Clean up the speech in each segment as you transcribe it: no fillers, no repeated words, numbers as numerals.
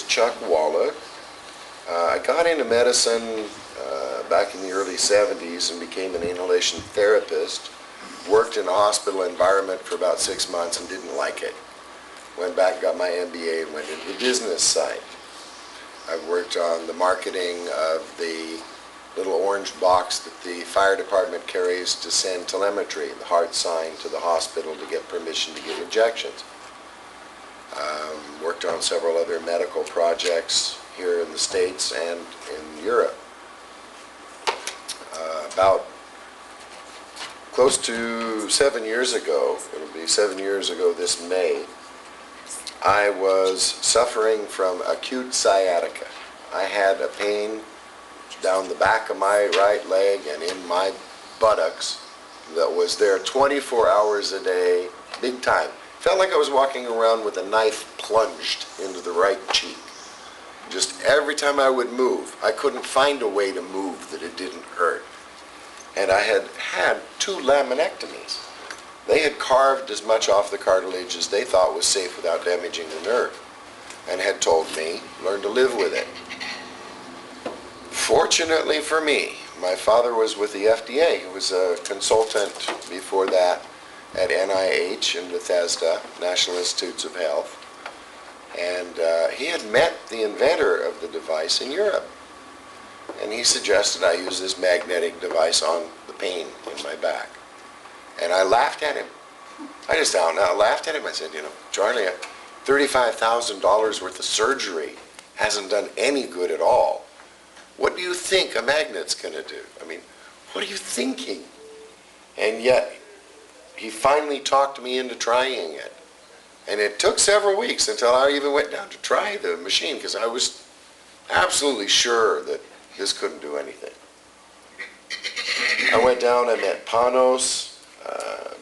is Chuck Wallach. I got into medicine back in the early 70s and became an inhalation therapist. Worked in a hospital environment for about 6 months and didn't like it. Went back, got my MBA, and went into the business side. I've worked on the marketing of the little orange box that the fire department carries to send telemetry, the heart sign, to the hospital to get permission to give injections. Worked on several other medical projects here in the States and in Europe. About close to 7 years ago, it'll be 7 years ago this May, I was suffering from acute sciatica. I had a pain down the back of my right leg and in my buttocks that was there 24 hours a day, big time. Felt like I was walking around with a knife plunged into the right cheek. Just every time I would move, I couldn't find a way to move that it didn't hurt. And I had had 2 laminectomies. They had carved as much off the cartilage as they thought was safe without damaging the nerve, and had told me, learn to live with it. Fortunately for me, my father was with the FDA. He was a consultant before that at NIH in Bethesda, National Institutes of Health. And he had met the inventor of the device in Europe. And he suggested I use this magnetic device on the pain in my back. And I laughed at him. I just out and out laughed at him. I said, you know, Charlie, $35,000 worth of surgery hasn't done any good at all. What do you think a magnet's going to do? I mean, what are you thinking? And yet, he finally talked me into trying it. And it took several weeks until I even went down to try the machine, because I was absolutely sure that this couldn't do anything. I went down, I met Panos,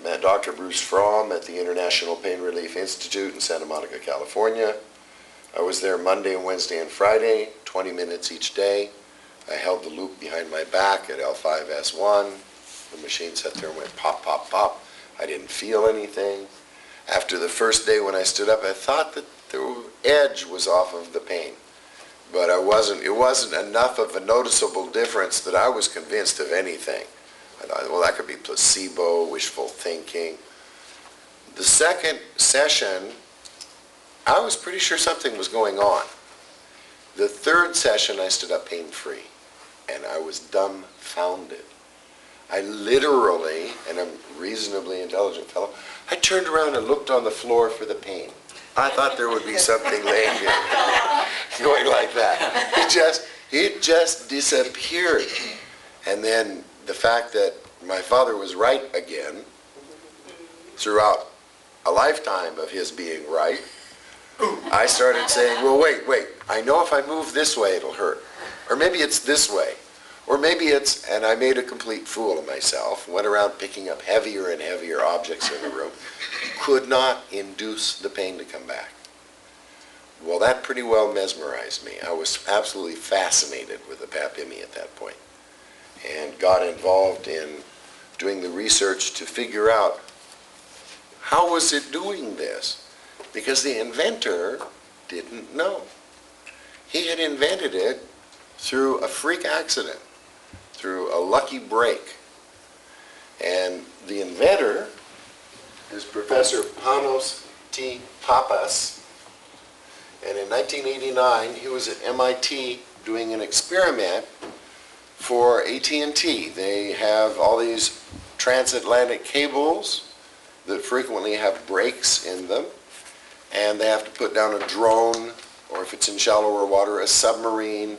met Dr. Bruce Fromm at the International Pain Relief Institute in Santa Monica, California. I was there Monday, Wednesday, and Friday, 20 minutes each day. I held the loop behind my back at L5S1. The machine sat there and went pop, pop, pop. I didn't feel anything. After the first day when I stood up, I thought that the edge was off of the pain. But it wasn't enough of a noticeable difference that I was convinced of anything. I thought, well, that could be placebo, wishful thinking. The second session, I was pretty sure something was going on. The third session, I stood up pain-free, and I was dumbfounded. I literally, and I'm a reasonably intelligent fellow, I turned around and looked on the floor for the pain. I thought there would be something laying here, going like that. It just disappeared. And then the fact that my father was right again, throughout a lifetime of his being right, I started saying, well, wait, I know if I move this way it'll hurt. Or maybe it's this way. Or maybe it's, and I made a complete fool of myself, went around picking up heavier and heavier objects in the room, could not induce the pain to come back. Well, that pretty well mesmerized me. I was absolutely fascinated with the Pap-imi at that point, and got involved in doing the research to figure out how was it doing this, because the inventor didn't know. He had invented it through a freak accident, through a lucky break. And the inventor is Professor Panos T. Papas. And in 1989, he was at MIT doing an experiment for AT&T. They have all these transatlantic cables that frequently have breaks in them, and they have to put down a drone, or if it's in shallower water, a submarine,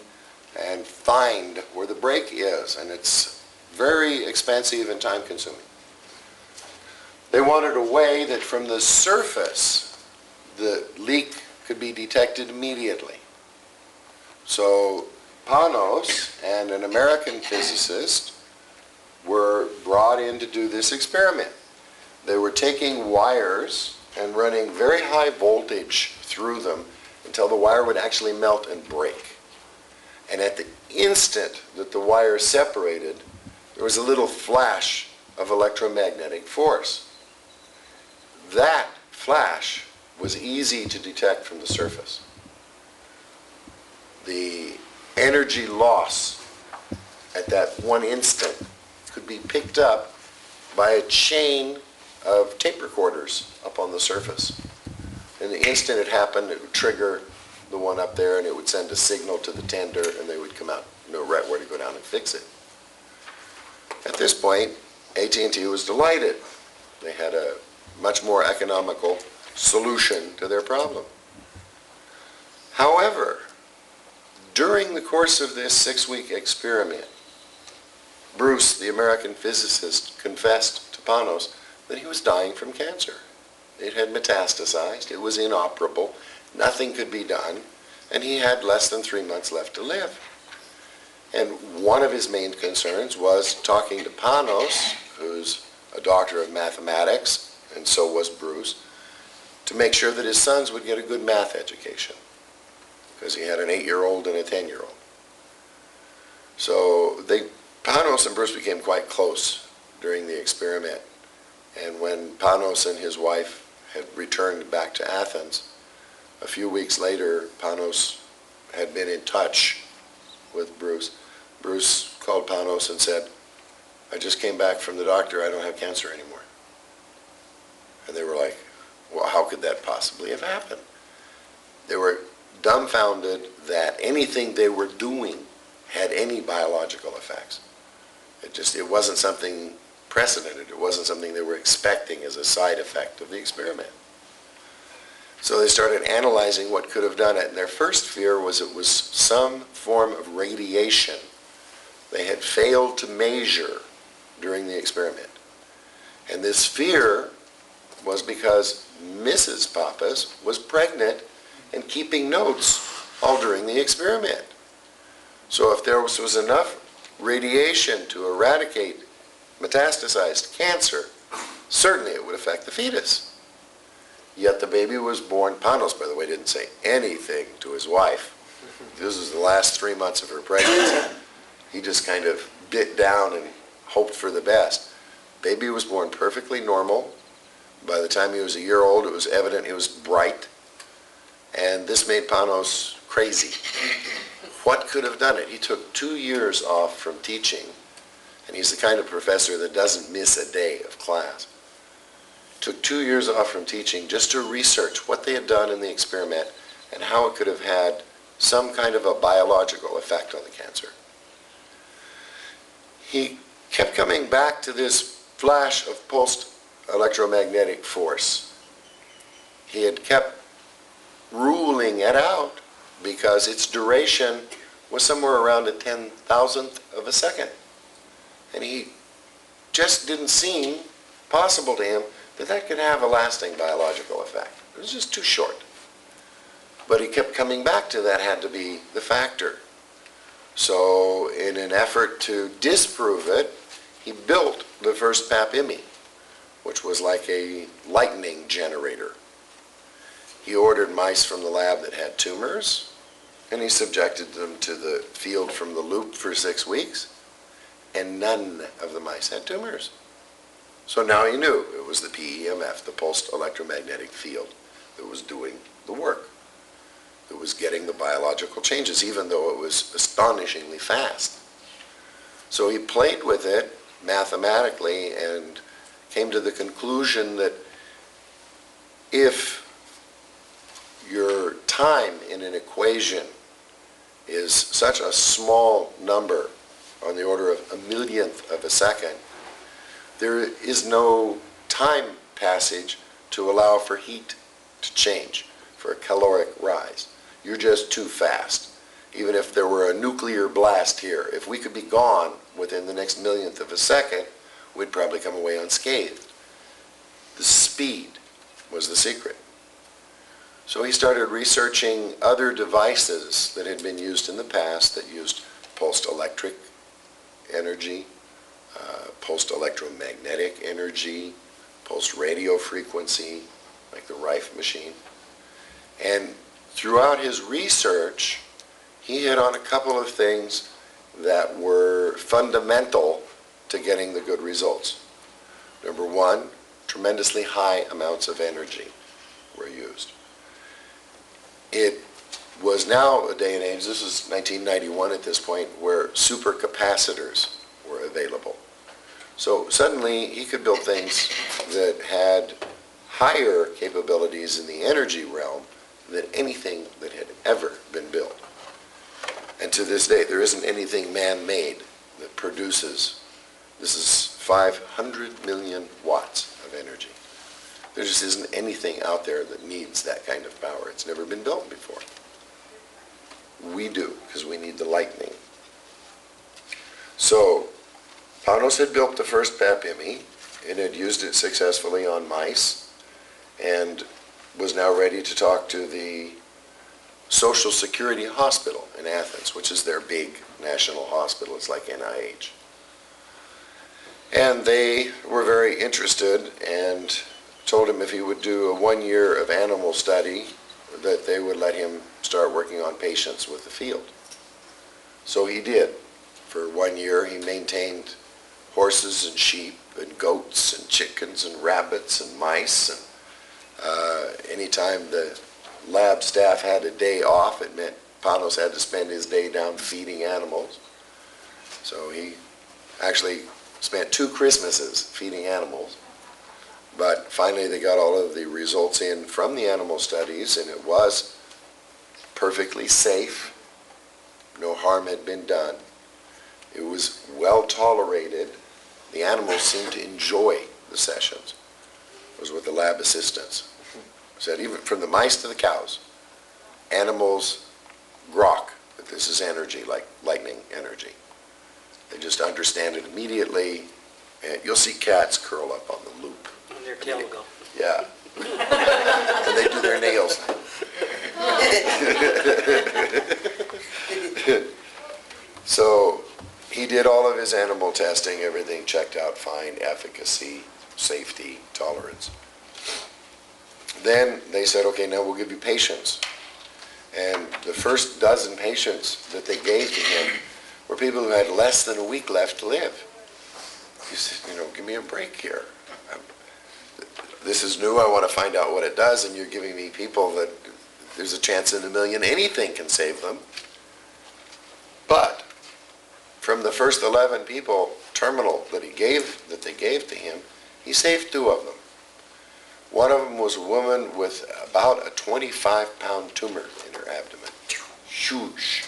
and find where the break is, and it's very expensive and time-consuming. They wanted a way that from the surface the leak could be detected immediately. So Panos and an American physicist were brought in to do this experiment. They were taking wires and running very high voltage through them until the wire would actually melt and break. And at the instant that the wires separated, there was a little flash of electromagnetic force. That flash was easy to detect from the surface. the energy loss at that one instant could be picked up by a chain of tape recorders up on the surface. And the instant it happened, it would trigger the one up there, and it would send a signal to the tender, and they would come out, know right where to go down and fix it. At this point, AT&T was delighted. They had a much more economical solution to their problem. However, during the course of this 6-week experiment, Bruce, the American physicist, confessed to Panos that he was dying from cancer. It had metastasized, it was inoperable, nothing could be done, and he had less than 3 months left to live. And one of his main concerns was talking to Panos, who's a doctor of mathematics, and so was Bruce, to make sure that his sons would get a good math education, because he had an 8-year-old and a 10-year-old. So Panos and Bruce became quite close during the experiment. And when Panos and his wife had returned back to Athens, a few weeks later, Panos had been in touch with Bruce. Bruce called Panos and said, "I just came back from the doctor, I don't have cancer anymore." And they were like, well, how could that possibly have happened? They were dumbfounded that anything they were doing had any biological effects. It wasn't something precedented. It wasn't something they were expecting as a side effect of the experiment. So they started analyzing what could have done it. And their first fear was it was some form of radiation they had failed to measure during the experiment. And this fear was because Mrs. Pappas was pregnant and keeping notes all during the experiment. So if there was enough radiation to eradicate metastasized cancer, certainly it would affect the fetus. Yet the baby was born. Panos, by the way, didn't say anything to his wife. This was the last 3 months of her pregnancy. He just kind of bit down and hoped for the best. Baby was born perfectly normal. By the time he was a year old, it was evident he was bright. And this made Panos crazy. What could have done it? He took 2 years off from teaching, and he's the kind of professor that doesn't miss a day of class. Took 2 years off from teaching just to research what they had done in the experiment and how it could have had some kind of a biological effect on the cancer. He kept coming back to this flash of pulsed electromagnetic force. He had kept ruling it out because its duration was somewhere around a 10,000th of a second. And he just didn't seem possible to him that that could have a lasting biological effect. It was just too short. But he kept coming back to that had to be the factor. So in an effort to disprove it, he built the first Pap-imi, which was like a lightning generator. He ordered mice from the lab that had tumors, and he subjected them to the field from the loop for 6 weeks, and none of the mice had tumors. So now he knew it was the PEMF, the pulsed electromagnetic field, that was doing the work. It was getting the biological changes, even though it was astonishingly fast. So he played with it mathematically and came to the conclusion that if your time in an equation is such a small number, on the order of a millionth of a second, there is no time passage to allow for heat to change, for a caloric rise. You're just too fast. Even if there were a nuclear blast here, if we could be gone within the next millionth of a second, we'd probably come away unscathed. The speed was the secret. So he started researching other devices that had been used in the past that used pulsed electric energy, pulsed electromagnetic energy, pulsed radio frequency, like the Rife machine. And throughout his research, he hit on a couple of things that were fundamental to getting the good results. Number one, tremendously high amounts of energy were used. It was now a day and age, this was 1991 at this point, where supercapacitors were available. So suddenly he could build things that had higher capabilities in the energy realm than anything that had ever been built. And to this day, there isn't anything man-made that produces, this is 500 million watts of energy. There just isn't anything out there that needs that kind of power. It's never been built before. We do, because we need the lightning. So, Panos had built the first Pap-imi and had used it successfully on mice and was now ready to talk to the Social Security Hospital in Athens, which is their big national hospital. It's like NIH. And they were very interested and told him if he would do a 1 year of animal study, that they would let him start working on patients with the field. So he did. For 1 year, he maintained horses and sheep and goats and chickens and rabbits and mice. And anytime the lab staff had a day off, it meant Panos had to spend his day down feeding animals. So he actually spent 2 Christmases feeding animals. But finally they got all of the results in from the animal studies, and it was perfectly safe. No harm had been done. It was well tolerated. The animals seemed to enjoy the sessions. It was with the lab assistants. Said even from the mice to the cows, animals grok that this is energy, like lightning energy. They just understand it immediately, and you'll see cats curl up on the loop. And their tail will go. Yeah. And they do their nails. So he did all of his animal testing, everything checked out fine, efficacy, safety, tolerance. Then they said, okay, now we'll give you patients. And the first dozen patients that they gave to him were people who had less than a week left to live. He said, give me a break here. This is new, I want to find out what it does, and you're giving me people that there's a chance in a million anything can save them. But from the first 11 people, terminal, that they gave to him, he saved 2 of them. One of them was a woman with about a 25-pound tumor in her abdomen. Huge.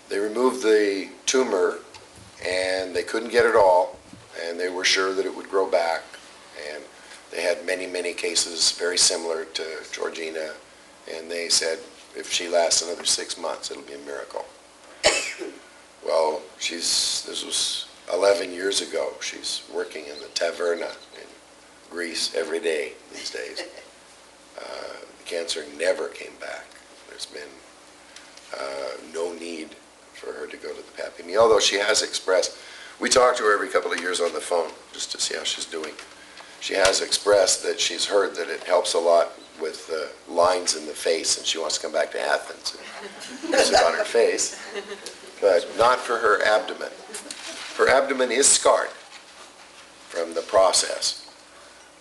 They removed the tumor, and they couldn't get it all, and they were sure that it would grow back. And they had many, many cases very similar to Georgina, and they said if she lasts another 6 months, it'll be a miracle. Well, this was 11 years ago. She's working in the taverna in Greece every day these days. The cancer never came back. There's been no need for her to go to the Pap-imi, although she has expressed, we talk to her every couple of years on the phone just to see how she's doing. She has expressed that she's heard that it helps a lot with lines in the face, and she wants to come back to Athens and use it on her face, but not for her abdomen. Her abdomen is scarred from the process,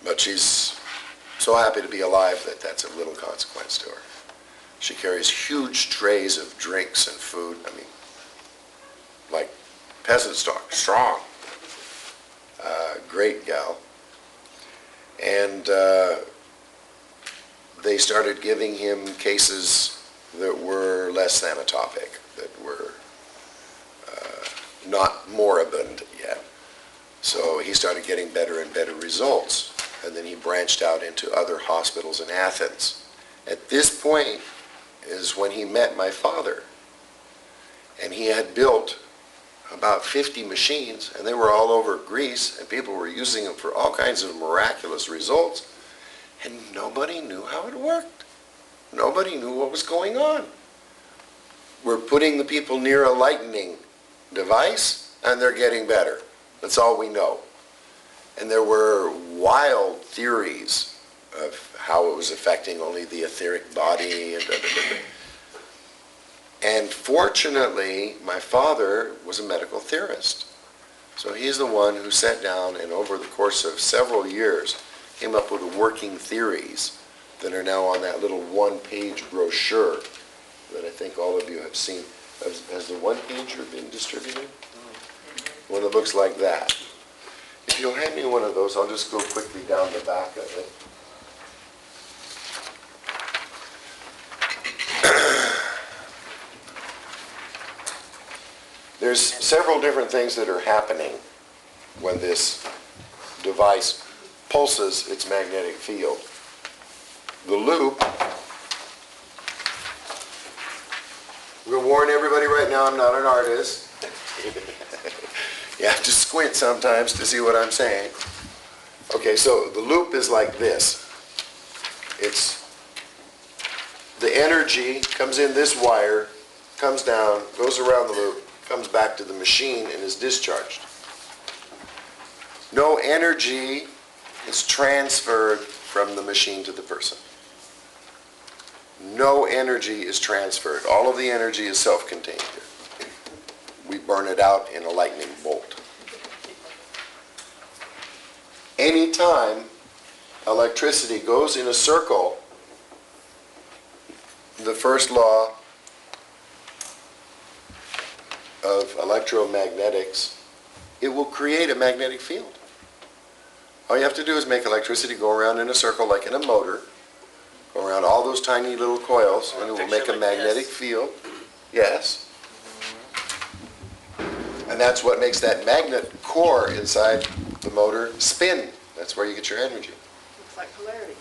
but she's so happy to be alive that that's of little consequence to her. She carries huge trays of drinks and food, like peasant stock, strong. Great gal. And they started giving him cases that were less than atopic, that were not moribund yet. So he started getting better and better results. And then he branched out into other hospitals in Athens. At this point is when he met my father. And he had built about 50 machines, and they were all over Greece, and people were using them for all kinds of miraculous results, and nobody knew how it worked. Nobody knew what was going on. We're putting the people near a lightning device, and they're getting better. That's all we know. And there were wild theories of how it was affecting only the etheric body, and fortunately, my father was a medical theorist. So he's the one who sat down and over the course of several years came up with working theories that are now on that little one-page brochure that I think all of you have seen. Has the one-pager been distributed? One that looks like that. If you'll hand me one of those, I'll just go quickly down the back of it. There's several different things that are happening when this device pulses its magnetic field. The loop, we'll warn everybody right now, I'm not an artist. You have to squint sometimes to see what I'm saying. Okay, so the loop is like this. It's the energy comes in this wire, comes down, goes around the loop, comes back to the machine and is discharged. No energy is transferred from the machine to the person. No energy is transferred. All of the energy is self-contained here. We burn it out in a lightning bolt. Anytime electricity goes in a circle, the first law of electromagnetics, it will create a magnetic field. All you have to do is make electricity go around in a circle like in a motor, go around all those tiny little coils, and it will make a magnetic field. Yes. And that's what makes that magnet core inside the motor spin. That's where you get your energy. Looks like polarity.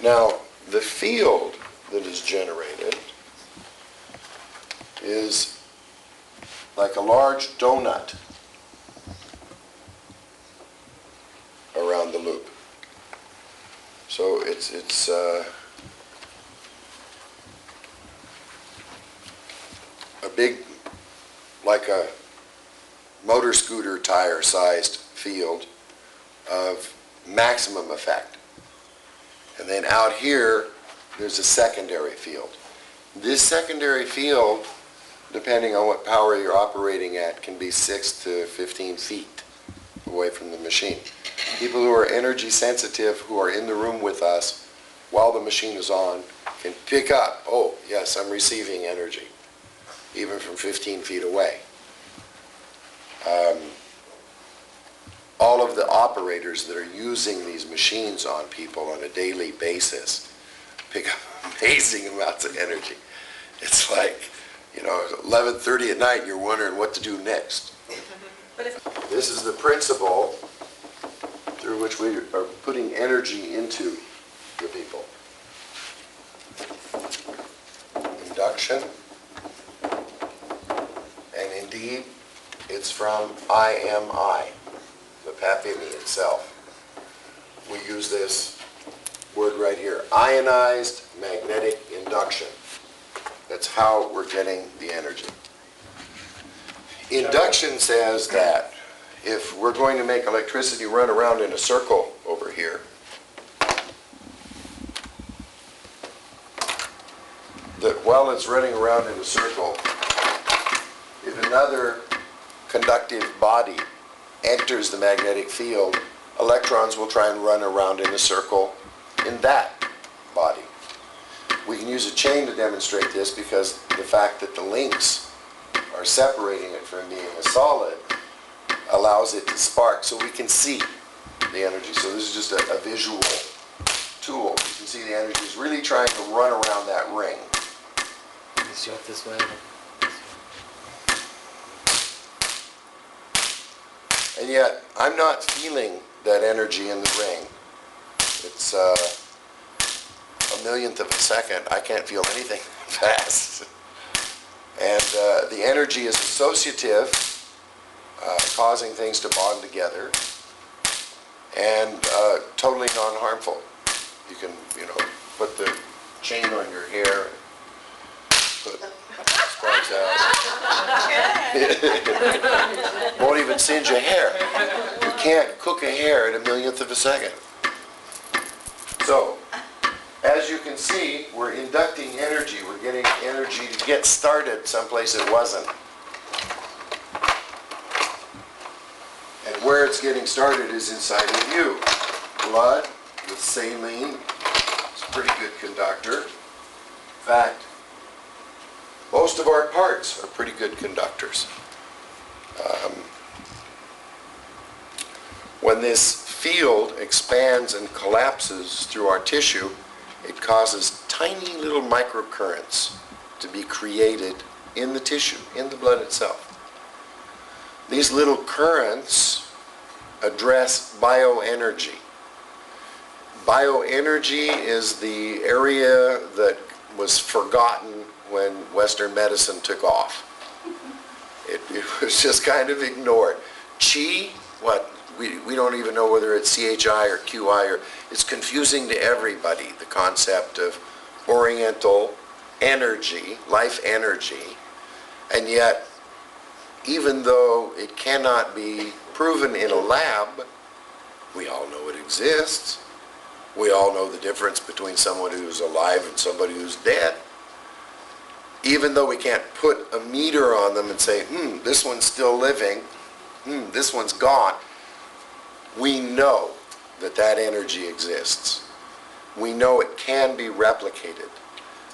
Now, the field that is generated is like a large donut around the loop. So it's a big, like a motor scooter tire sized field of maximum effect. And then out here, there's a secondary field. This secondary field, depending on what power you're operating at, can be 6 to 15 feet away from the machine. People who are energy sensitive, who are in the room with us while the machine is on, can pick up, oh, yes, I'm receiving energy, even from 15 feet away. All of the operators that are using these machines on people on a daily basis pick up amazing amounts of energy. It's like, you know, 11:30 at night and you're wondering what to do next. This is the principle through which we are putting energy into the people. Induction. And indeed, it's from IMI, the Pap-imi itself. We use this word right here, ionized magnetic induction. That's how we're getting the energy. Induction says that if we're going to make electricity run around in a circle over here, that while it's running around in a circle, if another conductive body enters the magnetic field, electrons will try and run around in a circle in that body. We can use a chain to demonstrate this because the fact that the links are separating it from being a solid allows it to spark so we can see the energy. So this is just a visual tool. You can see the energy is really trying to run around that ring. You show it this way. And yet, I'm not feeling that energy in the ring. It's a millionth of a second. I can't feel anything fast. And the energy is associative, causing things to bond together, and totally non-harmful. You can, you know, put the chain on your hair, put sparks out. Won't even singe a hair. You can't cook a hair in a millionth of a second. So, as you can see, we're inducting energy. We're getting energy to get started someplace it wasn't. And where it's getting started is inside of you. Blood with saline pretty good conductor. In fact, most of our parts are pretty good conductors. When this field expands and collapses through our tissue, it causes tiny little microcurrents to be created in the tissue, in the blood itself. These little currents address bioenergy. Bioenergy is the area that was forgotten when Western medicine took off. It was just kind of ignored. Chi, what? We don't even know whether it's CHI or QI, or it's confusing to everybody, the concept of oriental energy, life energy, and yet even though it cannot be proven in a lab, we all know it exists. We all know the difference between someone who's alive and somebody who's dead. Even though we can't put a meter on them and say, this one's still living, this one's gone, we know that that energy exists. We know it can be replicated,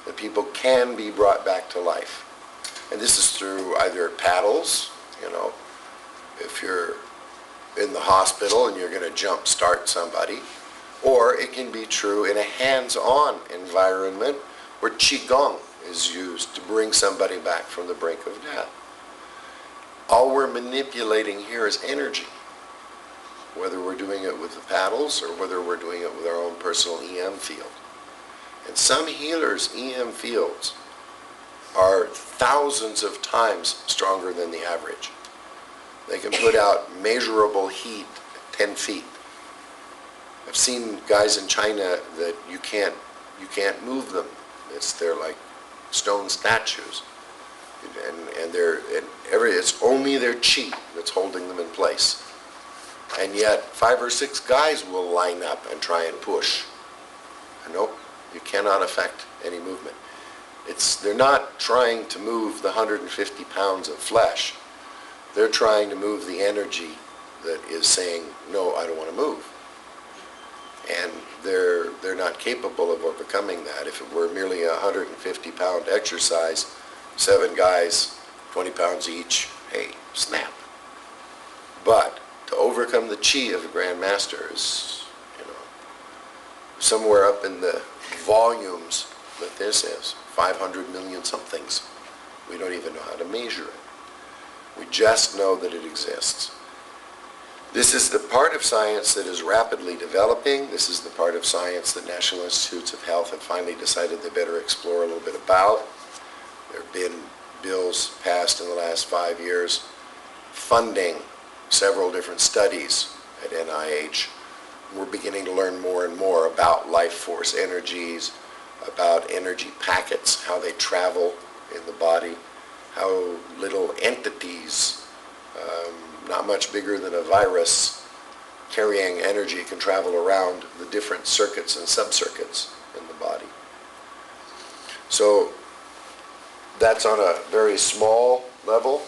that people can be brought back to life. And this is through either paddles, if you're in the hospital and you're going to jump start somebody, or it can be true in a hands-on environment where Qigong is used to bring somebody back from the brink of death. All we're manipulating here is energy, whether we're doing it with the paddles or whether we're doing it with our own personal EM field. And some healers' EM fields are thousands of times stronger than the average. They can put out measurable heat at 10 feet. I've seen guys in China that you can't move them. They're like stone statues, and it's only their chi that's holding them in place. And yet 5 or 6 guys will line up and try and push. Nope, you cannot affect any movement. They're not trying to move the 150 pounds of flesh. They're trying to move the energy that is saying, no, I don't want to move. And they're not capable of overcoming that. If it were merely a 150-pound exercise, 7 guys, 20 pounds each, hey, snap. But to overcome the chi of a Grand Master is, somewhere up in the volumes that this is, 500 million somethings. We don't even know how to measure it. We just know that it exists. This is the part of science that is rapidly developing. This is the part of science that National Institutes of Health have finally decided they better explore a little bit about. There have been bills passed in the last 5 years funding several different studies at NIH. We're beginning to learn more and more about life force energies, about energy packets, how they travel in the body, how little entities, not much bigger than a virus, carrying energy can travel around the different circuits and subcircuits in the body. So that's on a very small level.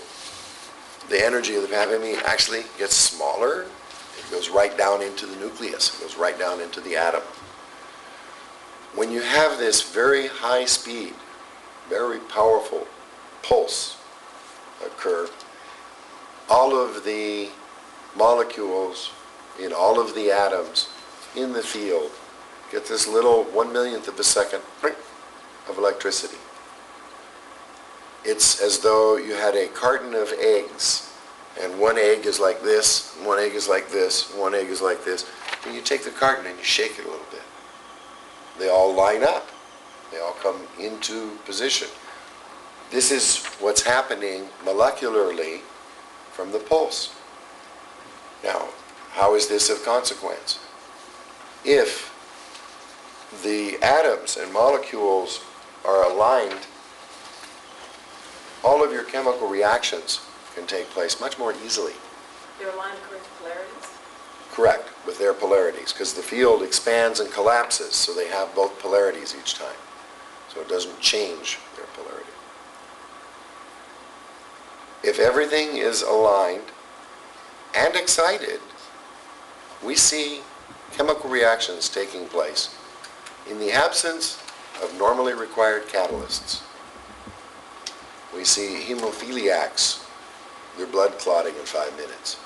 The energy of the Pap-imi actually gets smaller. It goes right down into the nucleus. It goes right down into the atom. When you have this very high speed, very powerful pulse occur, all of the molecules in all of the atoms in the field get this little 1/1,000,000th of a second of electricity. It's as though you had a carton of eggs, and one egg is like this, and one egg is like this, and one egg is like this. And you take the carton and you shake it a little bit. They all line up. They all come into position. This is what's happening molecularly from the pulse. Now, how is this of consequence? If the atoms and molecules are aligned, all of your chemical reactions can take place much more easily. They're aligned according to polarities? Correct, with their polarities, because the field expands and collapses, so they have both polarities each time. So it doesn't change their polarity. If everything is aligned and excited, we see chemical reactions taking place in the absence of normally required catalysts. We see hemophiliacs, their blood clotting in 5 minutes,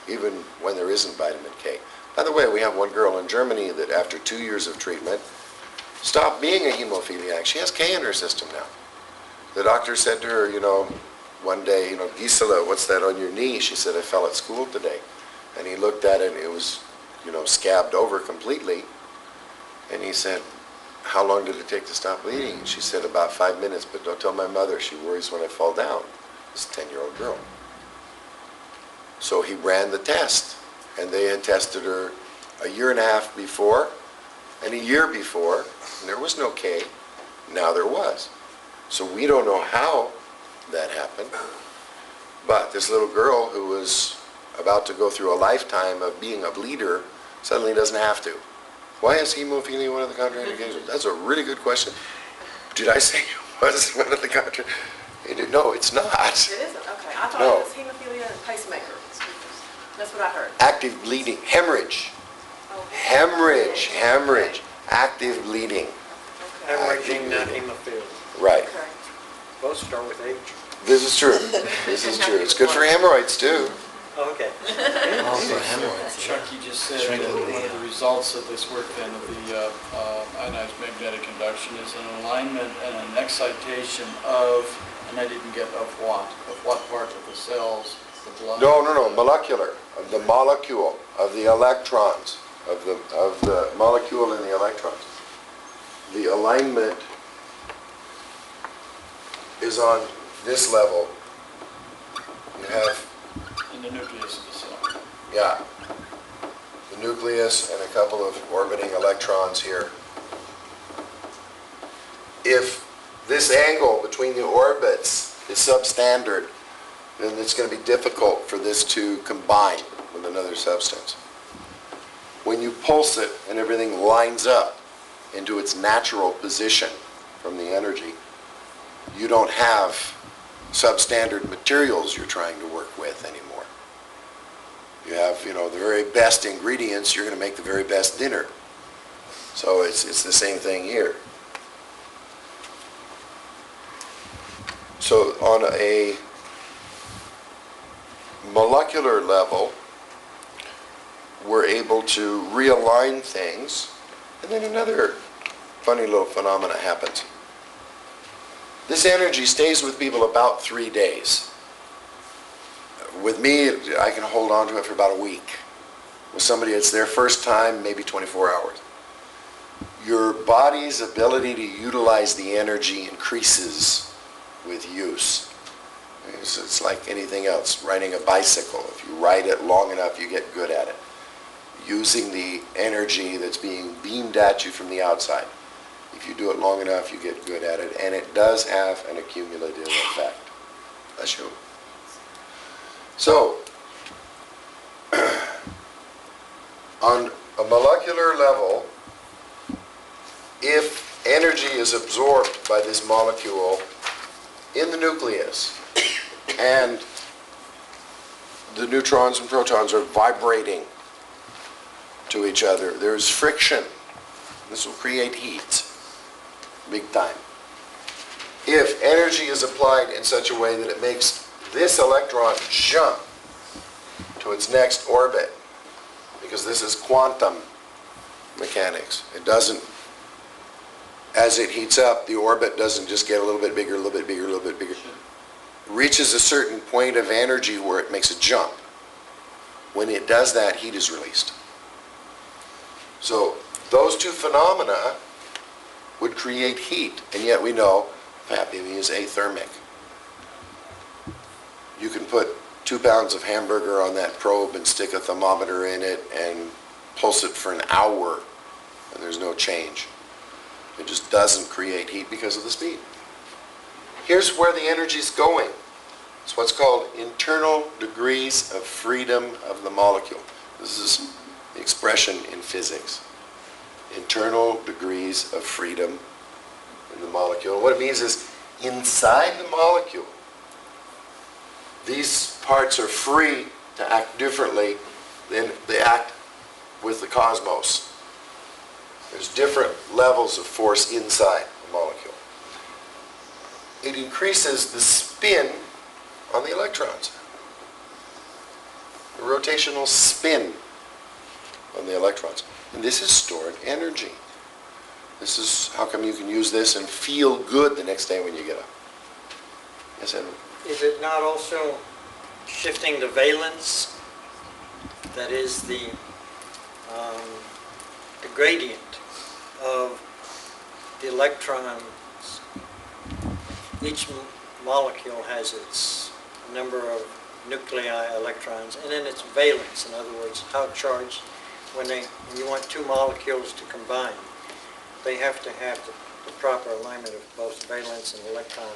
even when there isn't vitamin K. By the way, we have one girl in Germany that after 2 years of treatment stopped being a hemophiliac. She has K in her system now. The doctor said to her, one day, Gisela, what's that on your knee? She said, I fell at school today. And he looked at it and it was, scabbed over completely. And he said, how long did it take to stop bleeding? She said, about 5 minutes, but don't tell my mother. She worries when I fall down. This 10-year-old girl. So he ran the test. And they had tested her a year and a half before and a year before. And there was no K. Now there was. So we don't know how that happened. But this little girl who was about to go through a lifetime of being a bleeder suddenly doesn't have to. Why is hemophilia one of the contraindications? That's a really good question. Did I say it was one of the contraindications? No, it's not. It isn't? Okay. I thought No. it was hemophilia and pacemaker. That's what I heard. Active bleeding, hemorrhage. Oh, Hemorrhage, active bleeding. Okay. Hemorrhaging, not hemophilia. Right. Okay. Both start with H. This is true. This is true. It's good for hemorrhoids too. Oh, okay. Oh, for hemorrhoids. Chuck, you just said that Shrinking one the, of the results of this work then of the ionized magnetic induction is an alignment and an excitation of, and I didn't get of what part of the cells, the blood? No, molecular, of the molecule, of the electrons, of the molecule and the electrons. The alignment is on this level. You have, In the nucleus of the cell. yeah, the nucleus and a couple of orbiting electrons here. If this angle between the orbits is substandard, then it's going to be difficult for this to combine with another substance. When you pulse it and everything lines up into its natural position from the energy, you don't have substandard materials you're trying to work with anymore. You have, the very best ingredients, you're going to make the very best dinner. So it's the same thing here. So on a molecular level, we're able to realign things, and then another funny little phenomena happens. This energy stays with people about 3 days. With me, I can hold on to it for about a week. With somebody, it's their first time, maybe 24 hours. Your body's ability to utilize the energy increases with use. It's like anything else, riding a bicycle. If you ride it long enough, you get good at it. Using the energy that's being beamed at you from the outside. If you do it long enough, you get good at it, and it does have an accumulative effect. Bless you. So, on a molecular level, if energy is absorbed by this molecule in the nucleus, and the neutrons and protons are vibrating to each other, there's friction. This will create heat. Big time. If energy is applied in such a way that it makes this electron jump to its next orbit, because this is quantum mechanics. It doesn't, as it heats up, the orbit doesn't just get a little bit bigger, a little bit bigger, a little bit bigger. It reaches a certain point of energy where it makes a jump. When it does that, heat is released. So those two phenomena would create heat, and yet we know Pap-imi is athermic. You can put 2 pounds of hamburger on that probe and stick a thermometer in it and pulse it for an hour, and there's no change. It just doesn't create heat because of the speed. Here's where the energy's going. It's what's called internal degrees of freedom of the molecule. This is the expression in physics. Internal degrees of freedom in the molecule. What it means is inside the molecule, these parts are free to act differently than they act with the cosmos. There's different levels of force inside a molecule. It increases the spin on the electrons. The rotational spin on the electrons. And this is stored energy. This is how come you can use this and feel good the next day when you get up. Yes, Edward? Is it not also shifting the valence? That is the gradient of the electrons. Each molecule has its number of nuclei electrons, and then its valence. In other words, how charged. When you want two molecules to combine, they have to have the proper alignment of both valence and electron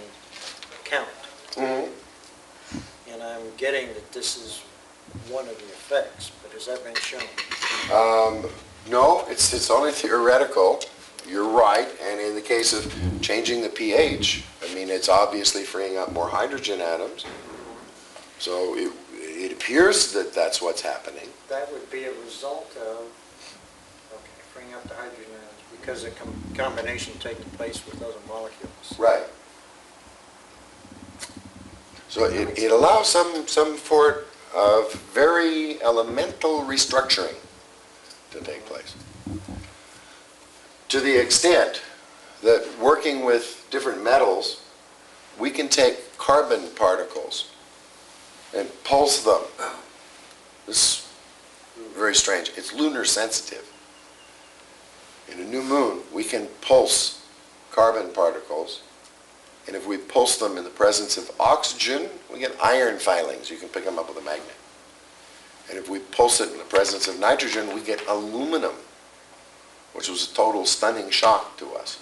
count. And I'm getting that this is one of the effects, but has that been shown? No, it's only theoretical. You're right, and in the case of changing the pH, I mean, it's obviously freeing up more hydrogen atoms. So it appears that that's what's happening. That would be a result of, freeing up the hydrogen atoms because the combination taking place with other molecules. Right. So it allows some sort of very elemental restructuring to take place. To the extent that working with different metals, we can take carbon particles and pulse them. This is very strange. It's lunar sensitive. In a new moon, we can pulse carbon particles, and if we pulse them in the presence of oxygen, we get iron filings. You can pick them up with a magnet. And if we pulse it in the presence of nitrogen, we get aluminum, which was a total stunning shock to us.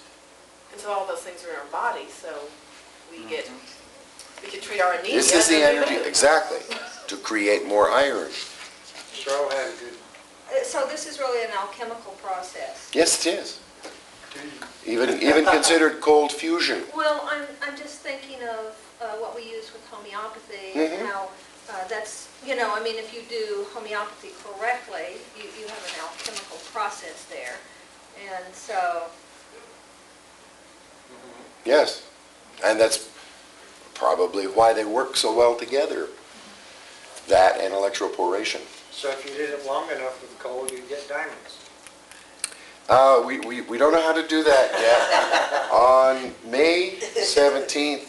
And so all those things are in our body, so we can treat our anemia. This is the energy, exactly, to create more iron. Cheryl had a good. So this is really an alchemical process. Yes, it is. Even considered cold fusion. Well, I'm just thinking of what we use with homeopathy and how that's, I mean, if you do homeopathy correctly, you have an alchemical process there. And so... Yes, and that's probably why they work so well together, that and electroporation. So if you did it long enough with coal, you'd get diamonds. We don't know how to do that yet. On May 17th,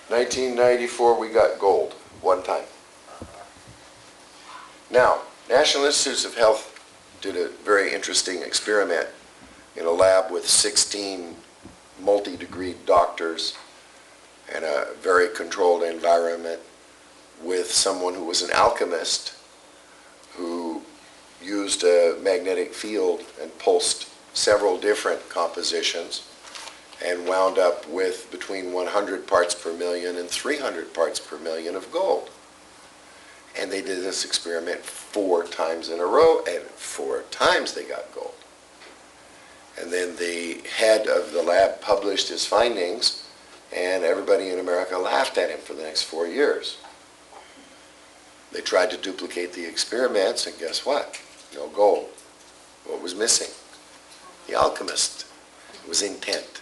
1994, we got gold one time. Now, National Institutes of Health did a very interesting experiment in a lab with 16 multi-degreed doctors in a very controlled environment with someone who was an alchemist who used a magnetic field and pulsed several different compositions and wound up with between 100 parts per million and 300 parts per million of gold. And they did this experiment 4 times in a row, and 4 times they got gold. And then the head of the lab published his findings, and everybody in America laughed at him for the next 4 years. They tried to duplicate the experiments, and guess what? No gold. What was missing? The alchemist. It was intent.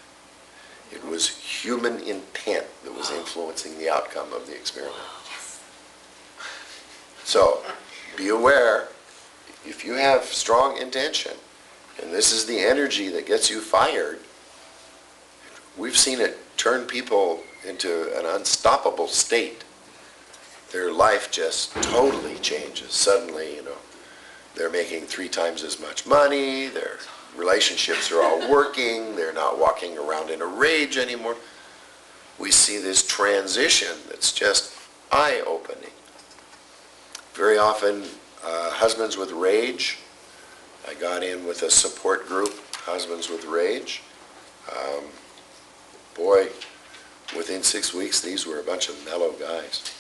It was human intent that was influencing the outcome of the experiment. So, be aware, if you have strong intention, and this is the energy that gets you fired, we've seen it turn people into an unstoppable state. Their life just totally changes. Suddenly, they're making 3 times as much money, their relationships are all working, they're not walking around in a rage anymore. We see this transition that's just eye-opening. Very often, husbands with rage, I got in with a support group, Husbands with Rage. Boy, within 6 weeks, these were a bunch of mellow guys.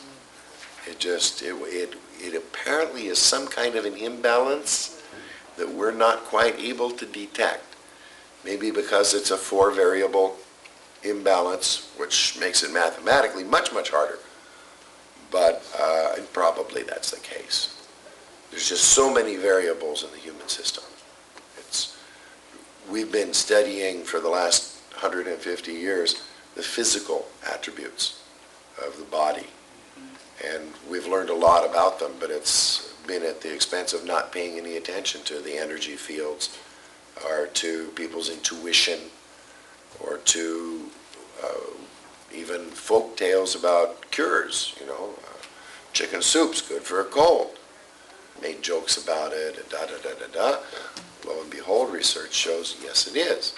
It apparently is some kind of an imbalance that we're not quite able to detect. Maybe because it's a 4-variable imbalance, which makes it mathematically much, much harder. But probably that's the case. There's just so many variables in the human system. we've been studying for the last 150 years the physical attributes of the body. And we've learned a lot about them, but it's been at the expense of not paying any attention to the energy fields or to people's intuition or to even folk tales about cures, chicken soup's good for a cold. Made jokes about it, and da-da-da-da-da. Lo and behold, research shows, yes, it is.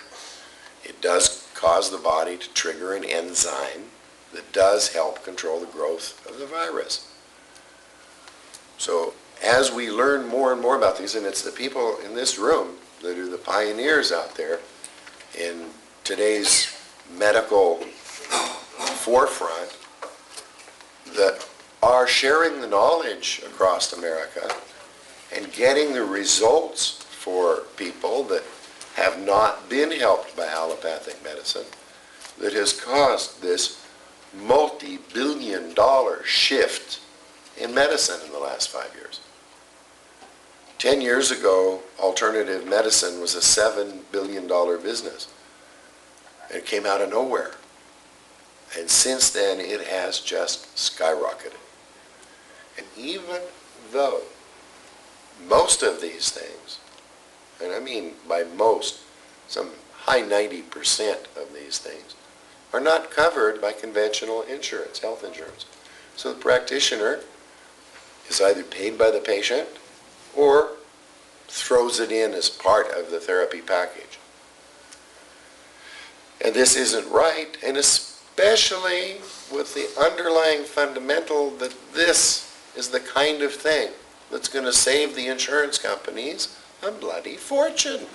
It does cause the body to trigger an enzyme that does help control the growth of the virus. So as we learn more and more about these, and it's the people in this room that are the pioneers out there in today's medical forefront that are sharing the knowledge across America and getting the results for people that have not been helped by allopathic medicine that has caused this multi-billion-dollar shift in medicine in the last 5 years. 10 years ago, alternative medicine was a $7 billion business. It came out of nowhere. And since then, it has just skyrocketed. And even though most of these things, and I mean by most, some high 90% of these things, are not covered by conventional insurance, health insurance. So the practitioner is either paid by the patient or throws it in as part of the therapy package. And this isn't right, and especially with the underlying fundamental that this is the kind of thing that's going to save the insurance companies a bloody fortune.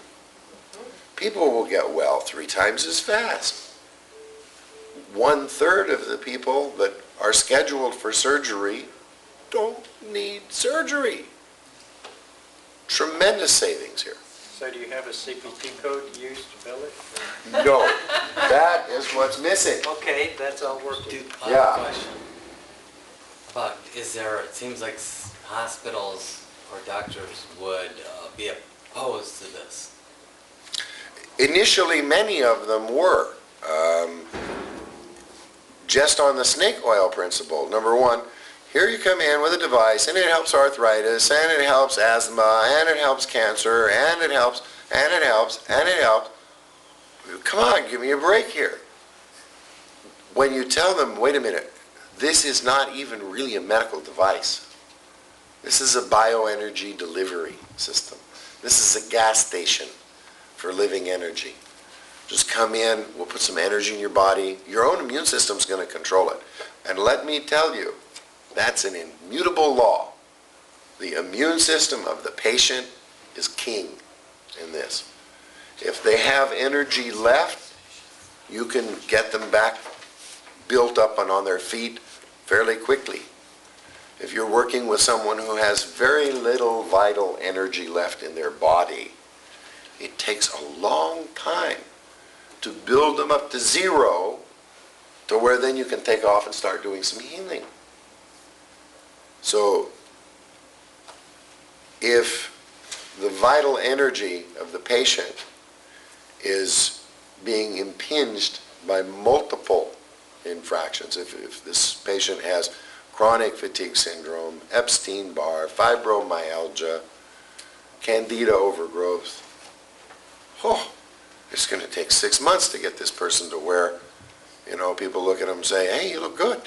People will get well 3 times as fast. 1/3 of the people that are scheduled for surgery don't need surgery. Tremendous savings here. So do you have a CPT code used to bill it? No, that is what's missing. Okay, that's all worked. Dude, Yeah. question. But it seems like hospitals or doctors would be opposed to this. Initially, many of them were. Just on the snake oil principle. Number one, here you come in with a device and it helps arthritis and it helps asthma and it helps cancer and it helps and it helps and it helps. Come on, give me a break here. When you tell them, wait a minute, this is not even really a medical device. This is a bioenergy delivery system. This is a gas station for living energy. Just come in, we'll put some energy in your body. Your own immune system's going to control it. And let me tell you, that's an immutable law. The immune system of the patient is king in this. If they have energy left, you can get them back built up and on their feet fairly quickly. If you're working with someone who has very little vital energy left in their body, it takes a long time to build them up to zero to where then you can take off and start doing some healing. So if the vital energy of the patient is being impinged by multiple infractions, if this patient has chronic fatigue syndrome, Epstein-Barr, fibromyalgia, candida overgrowth, it's going to take 6 months to get this person to where, people look at them and say, hey, you look good.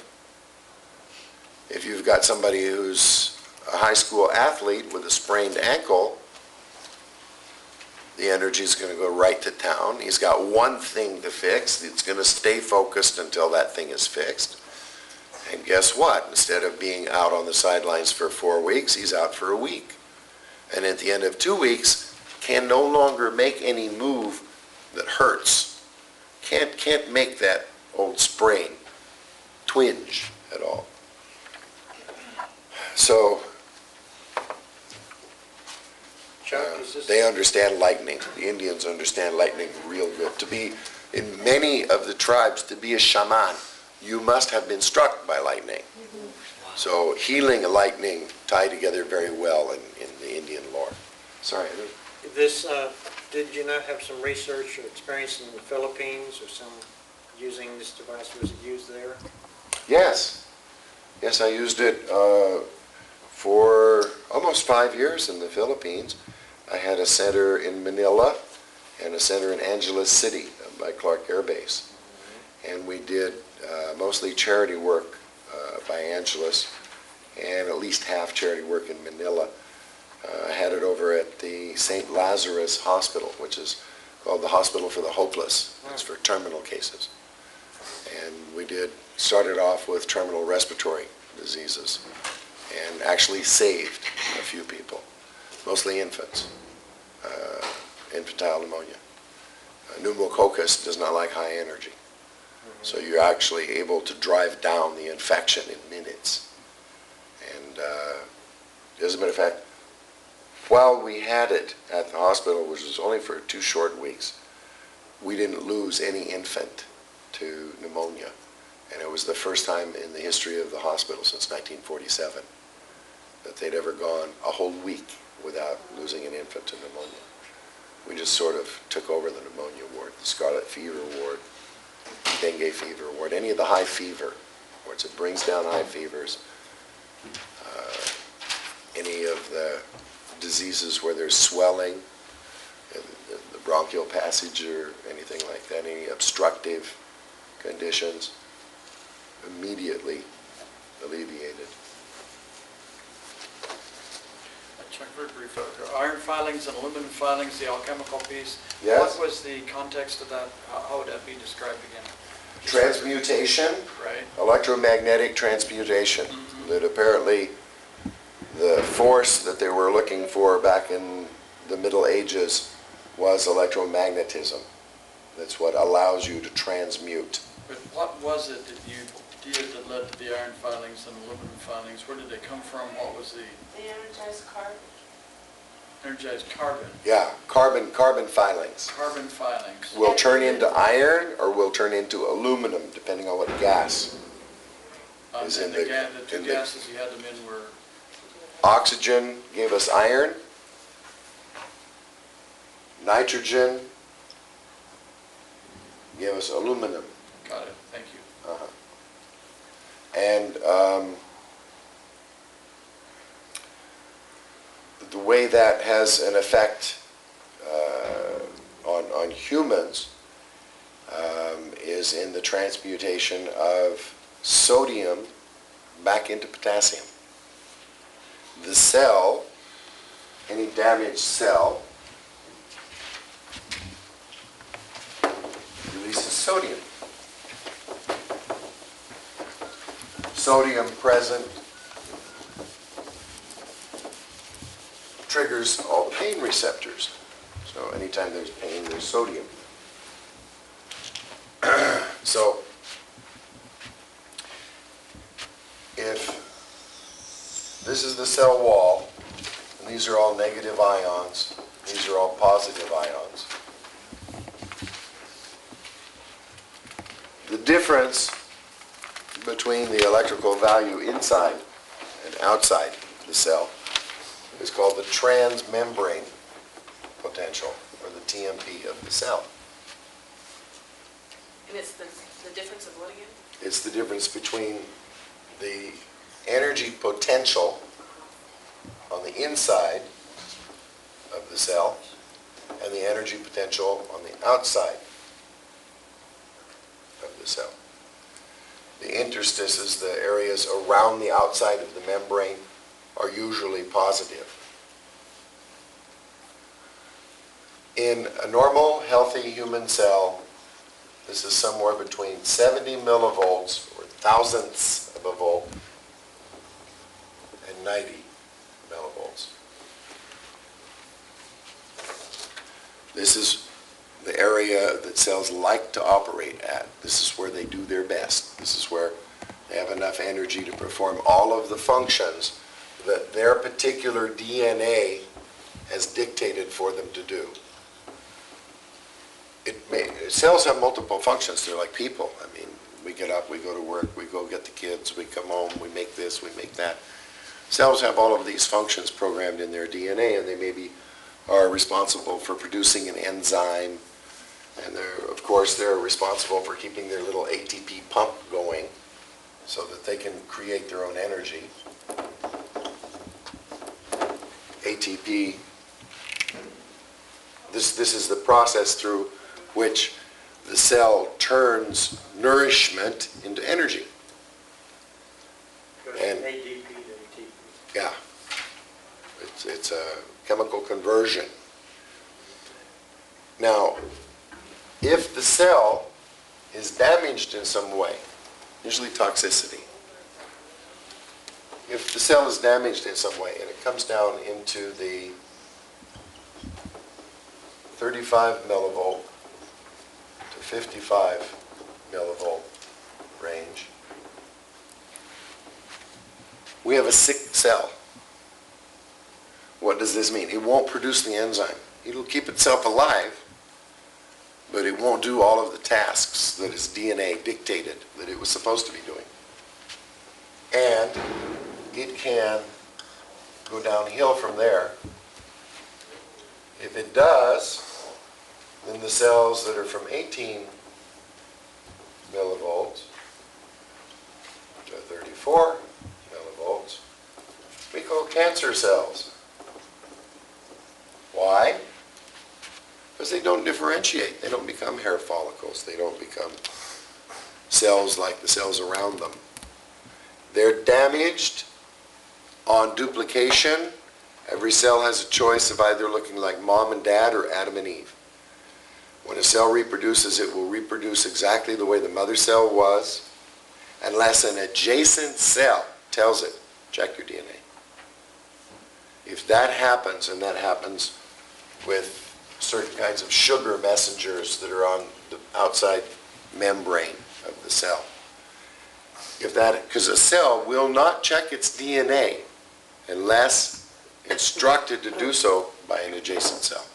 If you've got somebody who's a high school athlete with a sprained ankle, the energy is going to go right to town. He's got one thing to fix. It's going to stay focused until that thing is fixed. And guess what? Instead of being out on the sidelines for 4 weeks, he's out for a week. And at the end of 2 weeks, can no longer make any move that hurts. Can't make that old sprain twinge at all. So Chuck, is this... they understand lightning. The Indians understand lightning real good. In many of the tribes, to be a shaman, you must have been struck by lightning. So healing and lightning tie together very well in the Indian lore. Sorry. This Did you not have some research or experience in the Philippines or some using this device? Was it used there? Yes. Yes, I used it for almost 5 years in the Philippines. I had a center in Manila and a center in Angeles City by Clark Air Base. And we did mostly charity work by Angeles and at least half charity work in Manila. I had it over at the St. Lazarus Hospital, which is called the Hospital for the Hopeless. It's for terminal cases. And we started off with terminal respiratory diseases and actually saved a few people, mostly infants, infantile pneumonia. Pneumococcus does not like high energy. So you're actually able to drive down the infection in minutes. And as a matter of fact, while we had it at the hospital, which was only for 2 short weeks, we didn't lose any infant to pneumonia. And it was the first time in the history of the hospital since 1947 that they'd ever gone a whole week without losing an infant to pneumonia. We just sort of took over the pneumonia ward, the scarlet fever ward, dengue fever ward, any of the high fever wards. It brings down high fevers. Any of the diseases where there's swelling in the bronchial passage or anything like that, any obstructive conditions, immediately alleviated. Chuck, very brief. Iron filings and aluminum filings, the alchemical piece. Yes. What was the context of that? How would that be described again? Transmutation, Right. electromagnetic transmutation, that apparently the force that they were looking for back in the Middle Ages was electromagnetism. That's what allows you to transmute. But what was it that you did that led to the iron filings and aluminum filings? Where did they come from? What was the The energized carbon. energized carbon? Yeah, carbon filings Carbon filings. will turn into iron or will turn into aluminum, depending on what gas. Is And in the two in the- gases you had them in were, Oxygen gave us iron. Nitrogen gave us aluminum. got it, thank you. And the way that has an effect on humans is in the transmutation of sodium back into potassium. The cell, any damaged cell, releases sodium. Sodium present triggers all the pain receptors. So anytime there's pain, there's sodium. So if this is the cell wall, and these are all negative ions, these are all positive ions. The difference between the electrical value inside and outside the cell is called the transmembrane potential, or the TMP of the cell. And it's the difference of what again? It's the difference between the energy potential on the inside of the cell and the energy potential on the outside of the cell. The interstices, the areas around the outside of the membrane, are usually positive. In a normal, healthy human cell, this is somewhere between 70 millivolts, or thousandths of a volt, and 90 millivolts. This is the area that cells like to operate at. This is where they do their best. This is where they have enough energy to perform all of the functions that their particular DNA has dictated for them to do. Cells have multiple functions. They're like people. I mean, we get up, we go to work, we go get the kids, we come home, we make this, we make that. Cells have all of these functions programmed in their DNA, and they may be are responsible for producing an enzyme, and of course they're responsible for keeping their little ATP pump going so that they can create their own energy. ATP, this is the process through which the cell turns nourishment into energy. Goes And- from ADP to ATP. Yeah. It's a chemical conversion. Now, if the cell is damaged in some way, usually toxicity, if the cell is damaged in some way and it comes down into the 35 millivolt to 55 millivolt range, we have a sick cell. What does this mean? It won't produce the enzyme. It'll keep itself alive, but it won't do all of the tasks that its DNA dictated that it was supposed to be doing. And it can go downhill from there. If it does, then the cells that are from 18 millivolts to 34 millivolts, we call cancer cells. Why? Because they don't differentiate. They don't become hair follicles. They don't become cells like the cells around them. They're damaged on duplication. Every cell has a choice of either looking like mom and dad or Adam and Eve. When a cell reproduces, it will reproduce exactly the way the mother cell was, unless an adjacent cell tells it, check your DNA. If that happens, and that happens with certain kinds of sugar messengers that are on the outside membrane of the cell. Because a cell will not check its DNA unless instructed to do so by an adjacent cell.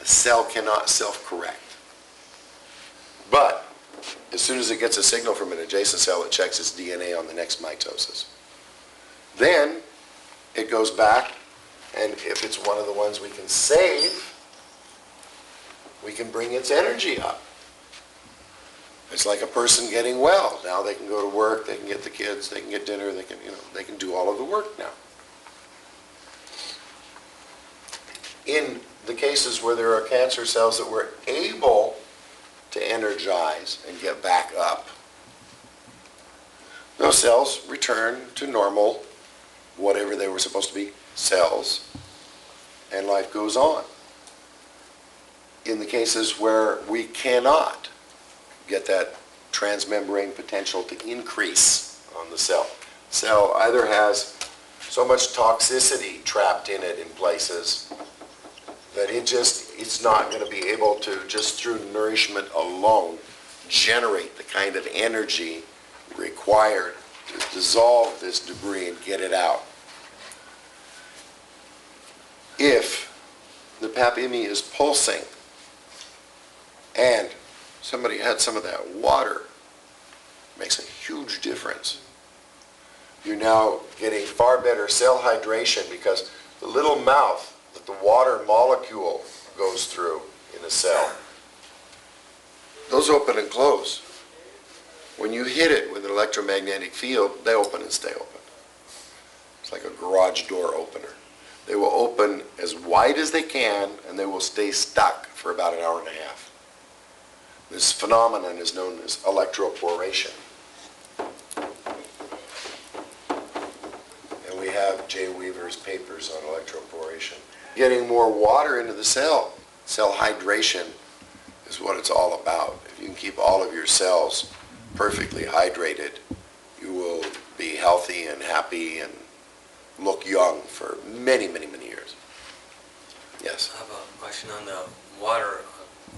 A cell cannot self-correct. But as soon as it gets a signal from an adjacent cell, it checks its DNA on the next mitosis. Then it goes back, and if it's one of the ones we can save, we can bring its energy up. It's like a person getting well. Now they can go to work, they can get the kids, they can get dinner, they can do all of the work now. In the cases where there are cancer cells that we're able to energize and get back up, those cells return to normal, whatever they were supposed to be, cells, and life goes on. In the cases where we cannot get that transmembrane potential to increase on the cell either has so much toxicity trapped in it in places that it's not going to be able to, just through nourishment alone, generate the kind of energy required to dissolve this debris and get it out. If the Pap-imi is pulsing and somebody had some of that water, it makes a huge difference. You're now getting far better cell hydration because the little mouth that the water molecule goes through in a cell, those open and close. When you hit it with an electromagnetic field, they open and stay open. It's like a garage door opener. They will open as wide as they can, and they will stay stuck for about an hour and a half. This phenomenon is known as electroporation. And we have Jay Weaver's papers on electroporation. Getting more water into the cell hydration is what it's all about. If you can keep all of your cells perfectly hydrated, you will be healthy and happy and look young for many, many, many years. Yes? I have a question on the water.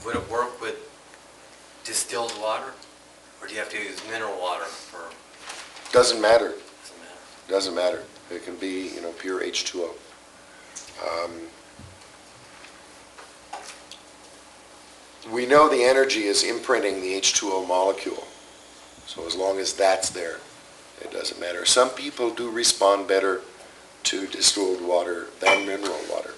Would it work with distilled water? Or do you have to use mineral water for? Doesn't matter. Doesn't matter. Doesn't matter. It can be, pure H2O. We know the energy is imprinting the H2O molecule. So as long as that's there, it doesn't matter. Some people do respond better to distilled water than mineral water.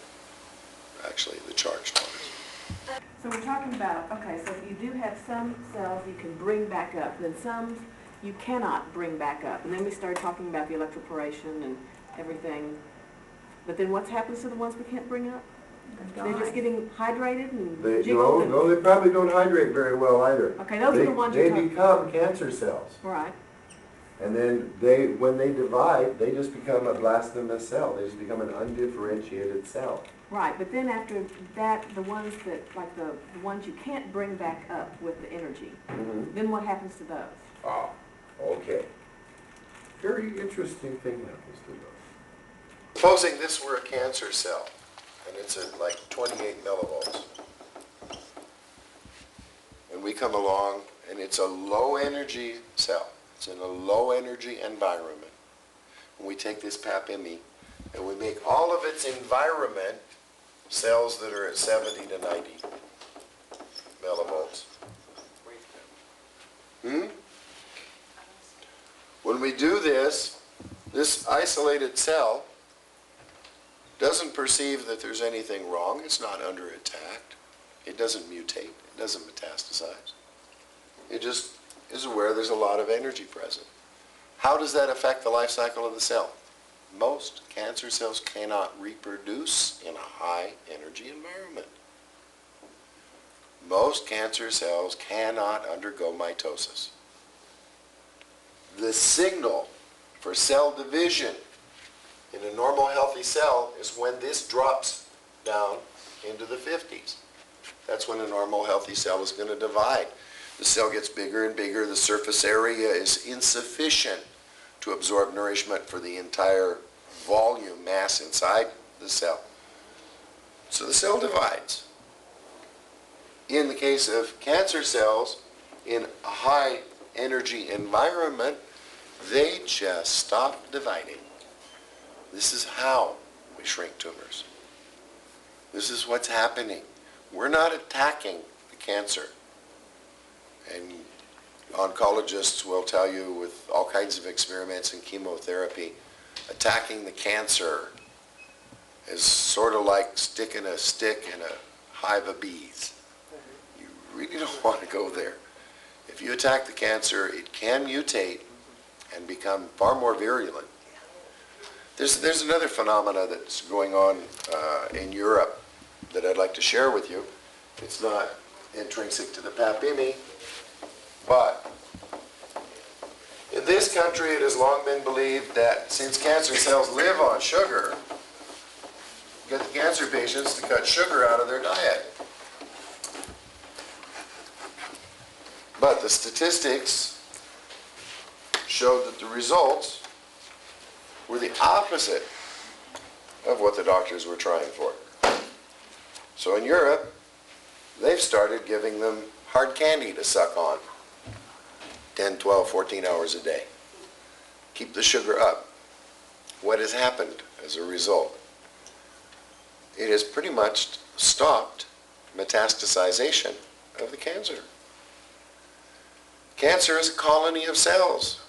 actually, the charged ones. So we're talking about, okay, so you do have some cells you can bring back up, then some you cannot bring back up. And then we started talking about the electroporation and everything. But then what happens to the ones we can't bring up? They're just getting hydrated and They, jiggled? no, they probably don't hydrate very well either. Okay, those are the ones you're They talking. become cancer cells. Right. And then when they divide, they just become a blasphemous cell. They just become an undifferentiated cell. Right, but then after that, the ones that, like the ones you can't bring back up with the energy, then what happens to those? Ah, okay. Very interesting thing happens to those. Supposing this were a cancer cell, and it's at like 28 millivolts. And we come along, and it's a low energy cell. It's in a low energy environment. And we take this Pap-imi, and we make all of its environment cells that are at 70 to 90 millivolts. When we do this isolated cell doesn't perceive that there's anything wrong. It's not under attack. It doesn't mutate. It doesn't metastasize. It just is aware there's a lot of energy present. How does that affect the life cycle of the cell? Most cancer cells cannot reproduce in a high energy environment. Most cancer cells cannot undergo mitosis. The signal for cell division in a normal healthy cell is when this drops down into the 50s. That's when a normal healthy cell is going to divide. The cell gets bigger and bigger. The surface area is insufficient to absorb nourishment for the entire volume mass inside the cell. So the cell divides. In the case of cancer cells, in a high energy environment, they just stop dividing. This is how we shrink tumors. This is what's happening. We're not attacking the cancer. And oncologists will tell you with all kinds of experiments in chemotherapy, attacking the cancer is sort of like sticking a stick in a hive of bees. You really don't want to go there. If you attack the cancer, it can mutate and become far more virulent. There's another phenomena that's going on in Europe that I'd like to share with you. It's not intrinsic to the Pap-imi, but in this country it has long been believed that since cancer cells live on sugar, get the cancer patients to cut sugar out of their diet. But the statistics showed that the results were the opposite of what the doctors were trying for. So in Europe, they've started giving them hard candy to suck on 10, 12, 14 hours a day. Keep the sugar up. What has happened as a result? It has pretty much stopped metastasization of the cancer. Cancer is a colony of cells.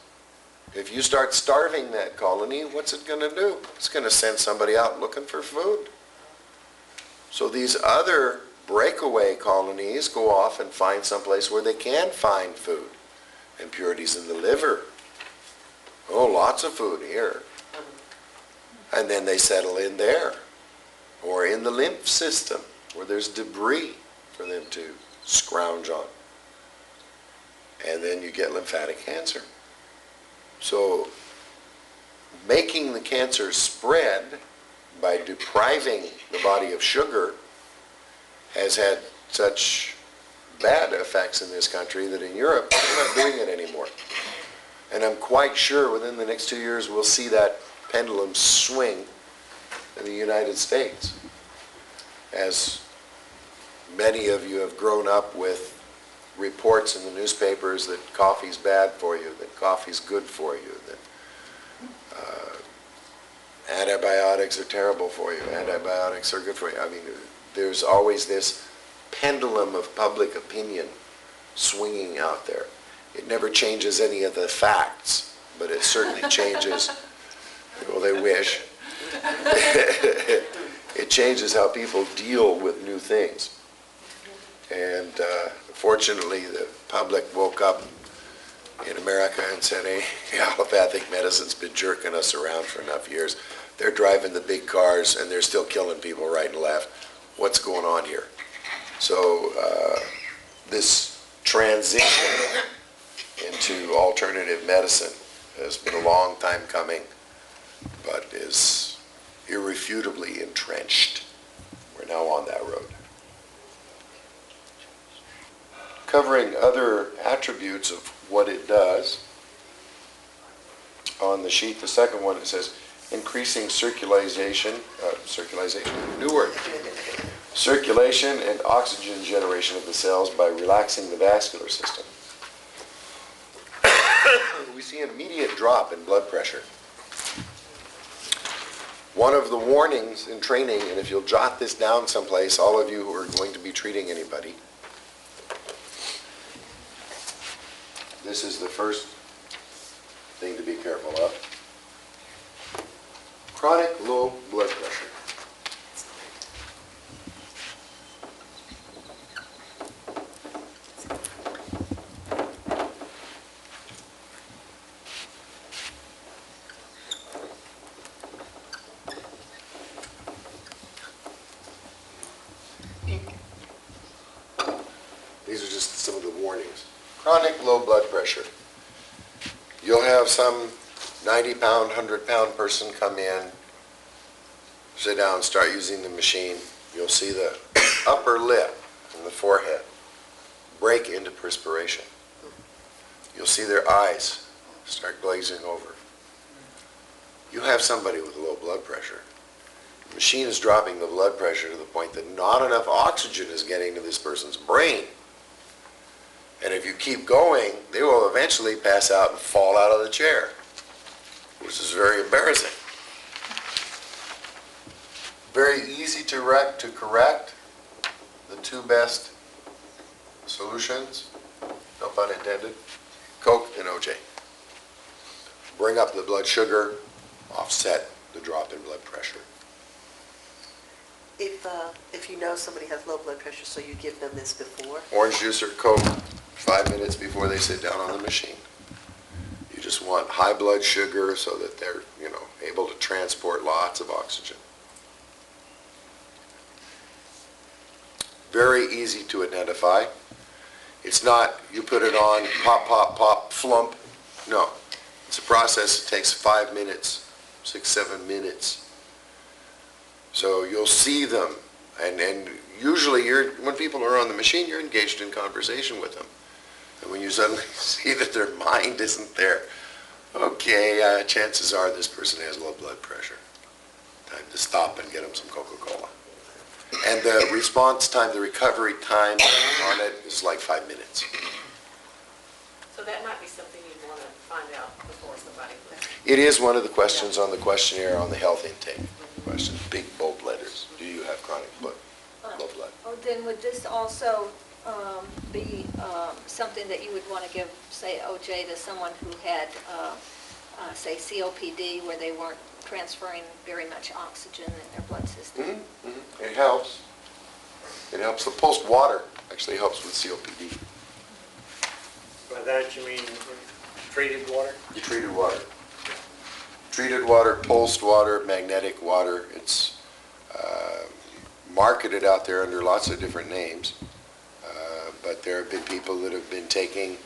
If you start starving that colony, what's it going to do? It's going to send somebody out looking for food. So these other breakaway colonies go off and find someplace where they can find food. Impurities in the liver. Oh, lots of food here. And then they settle in there. Or in the lymph system, where there's debris for them to scrounge on. And then you get lymphatic cancer. So making the cancer spread by depriving the body of sugar has had such bad effects in this country that in Europe they're not doing it anymore. And I'm quite sure within the next 2 years we'll see that pendulum swing in the United States. As many of you have grown up with reports in the newspapers that coffee's bad for you, that coffee's good for you, that antibiotics are terrible for you, antibiotics are good for you. I mean, there's always this pendulum of public opinion swinging out there. It never changes any of the facts, but it certainly changes, well, they wish. it changes how people deal with new things. And fortunately, the public woke up in America and said, hey, allopathic medicine's been jerking us around for enough years. They're driving the big cars and they're still killing people right and left. What's going on here? So this transition into alternative medicine has been a long time coming, but is irrefutably entrenched. We're now on that road. Covering other attributes of what it does, on the sheet, the second one, it says increasing circulation, new word, circulation and oxygen generation of the cells by relaxing the vascular system. We see an immediate drop in blood pressure. One of the warnings in training, and if you'll jot this down someplace, all of you who are going to be treating anybody, this is the first thing to be careful of. Chronic low blood pressure. These are just some of the warnings. Chronic low blood pressure. You'll have some 90-pound, 100-pound person come in, sit down, start using the machine. You'll see the upper lip and the forehead break into perspiration. You'll see their eyes start glazing over. You have somebody with low blood pressure. The machine is dropping the blood pressure to the point that not enough oxygen is getting to this person's brain. And if you keep going, they will eventually pass out and fall out of the chair, which is very embarrassing. Very easy to correct. The two best solutions, no pun intended, Coke and OJ. Bring up the blood sugar, offset the drop in blood pressure. If you know somebody has low blood pressure, so you give them this before? Orange juice or Coke 5 minutes before they sit down on the machine. You just want high blood sugar so that they're, able to transport lots of oxygen. Very easy to identify. It's not you put it on, pop, pop, pop, flump. No. It's a process that takes 5 minutes, 6, 7 minutes. So you'll see them, and usually when people are on the machine, you're engaged in conversation with them. And when you suddenly see that their mind isn't there, okay, chances are this person has low blood pressure. Time to stop and get them some Coca-Cola. And the response time, the recovery time on it is like 5 minutes. So that might be something you'd want to find out before somebody. It is one of the questions on the questionnaire on the health intake question. Big bold letters. Do you have chronic low blood? Oh, then would this also be something that you would want to give, say, OJ to someone who had, say, COPD, where they weren't transferring very much oxygen in their blood system? Mm-hmm. Mm-hmm. It helps. It helps. The pulsed water actually helps with COPD. By that you mean treated water? You treated water. Treated water, pulsed water, magnetic water. It's marketed out there under lots of different names. But there have been people that have been taking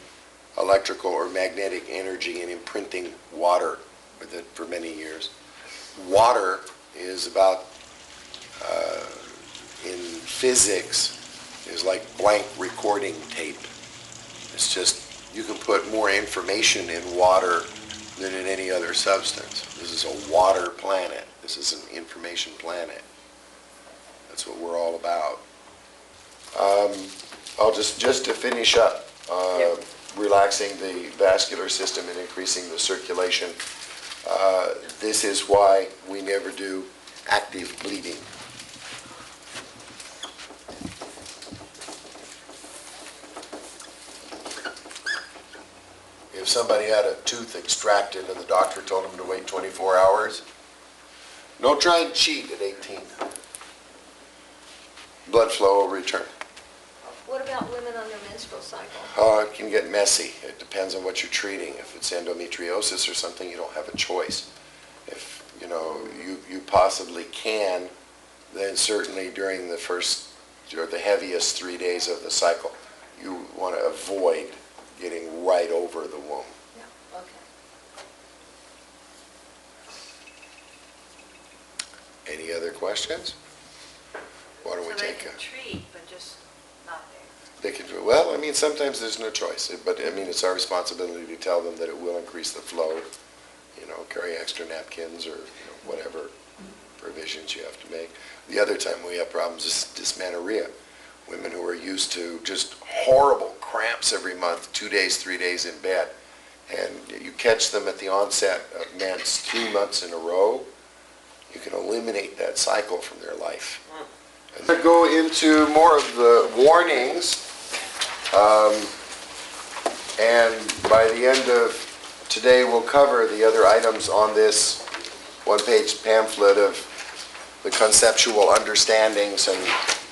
electrical or magnetic energy and imprinting water with it for many years. Water is about, in physics, is like blank recording tape. It's just, you can put more information in water than in any other substance. This is a water planet. This is an information planet. That's what we're all about. I'll just to finish up, relaxing the vascular system and increasing the circulation. This is why we never do active bleeding. If somebody had a tooth extracted and the doctor told him to wait 24 hours, don't try and cheat at 18. blood flow will return. What about women on their menstrual cycle? Oh, it can get messy. It depends on what you're treating. If it's endometriosis or something, you don't have a choice. If, you possibly can, then certainly during the first or the heaviest 3 days of the cycle, you want to avoid getting right over the womb. Yeah, okay. Any other questions? Why don't we So they take can a... treat, but just not there. They can, well, I mean, sometimes there's no choice, but I mean, it's our responsibility to tell them that it will increase the flow, carry extra napkins or whatever provisions you have to make. The other time we have problems is dysmenorrhea. Women who are used to just horrible cramps every month, 2 days, 3 days in bed, and you catch them at the onset of mens 2 months in a row, you can eliminate that cycle from their life. I'm going to go into more of the warnings, and by the end of today we'll cover the other items on this one-page pamphlet of the conceptual understandings and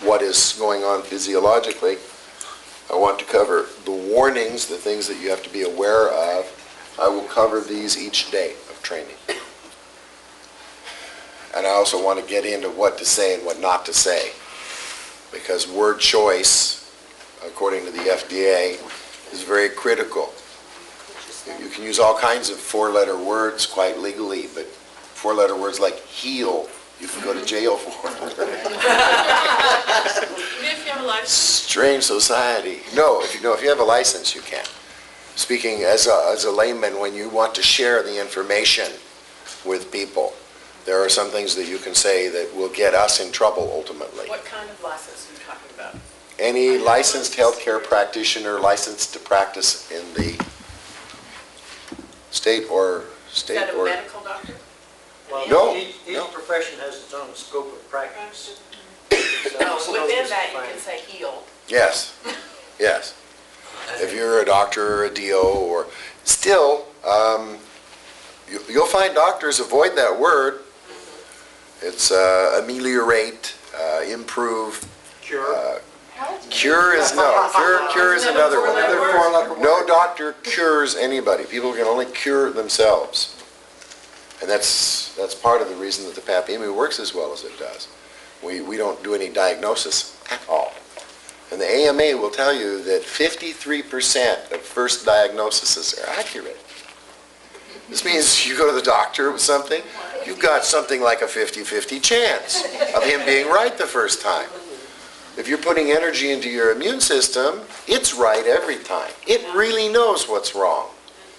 what is going on physiologically. I want to cover the warnings, the things that you have to be aware of. I will cover these each day of training. And I also want to get into what to say and what not to say, because word choice, according to the FDA, is very critical. You can use all kinds of four-letter words quite legally, but four-letter words like heal, you can go to jail for. Even if you have a license. Strange society. No, if you have a license, you can. Speaking as a layman, when you want to share the information with people, there are some things that you can say that will get us in trouble ultimately. What kind of license are you talking about? Any licensed healthcare practitioner licensed to practice in the state or Is that a medical doctor? Well, No, each no. profession has its own scope of practice. No, within that you can say heal. Yes, yes. If you're a doctor or a DO or still, you'll find doctors avoid that word. It's ameliorate, improve. Cure. Cure is no. Cure is another one. No doctor cures anybody. People can only cure themselves. And that's part of the reason that the Pap-imi works as well as it does. We don't do any diagnosis at all. And the AMA will tell you that 53% of first diagnoses are accurate. This means you go to the doctor with something, you've got something like a 50-50 chance of him being right the first time. If you're putting energy into your immune system, it's right every time. It really knows what's wrong.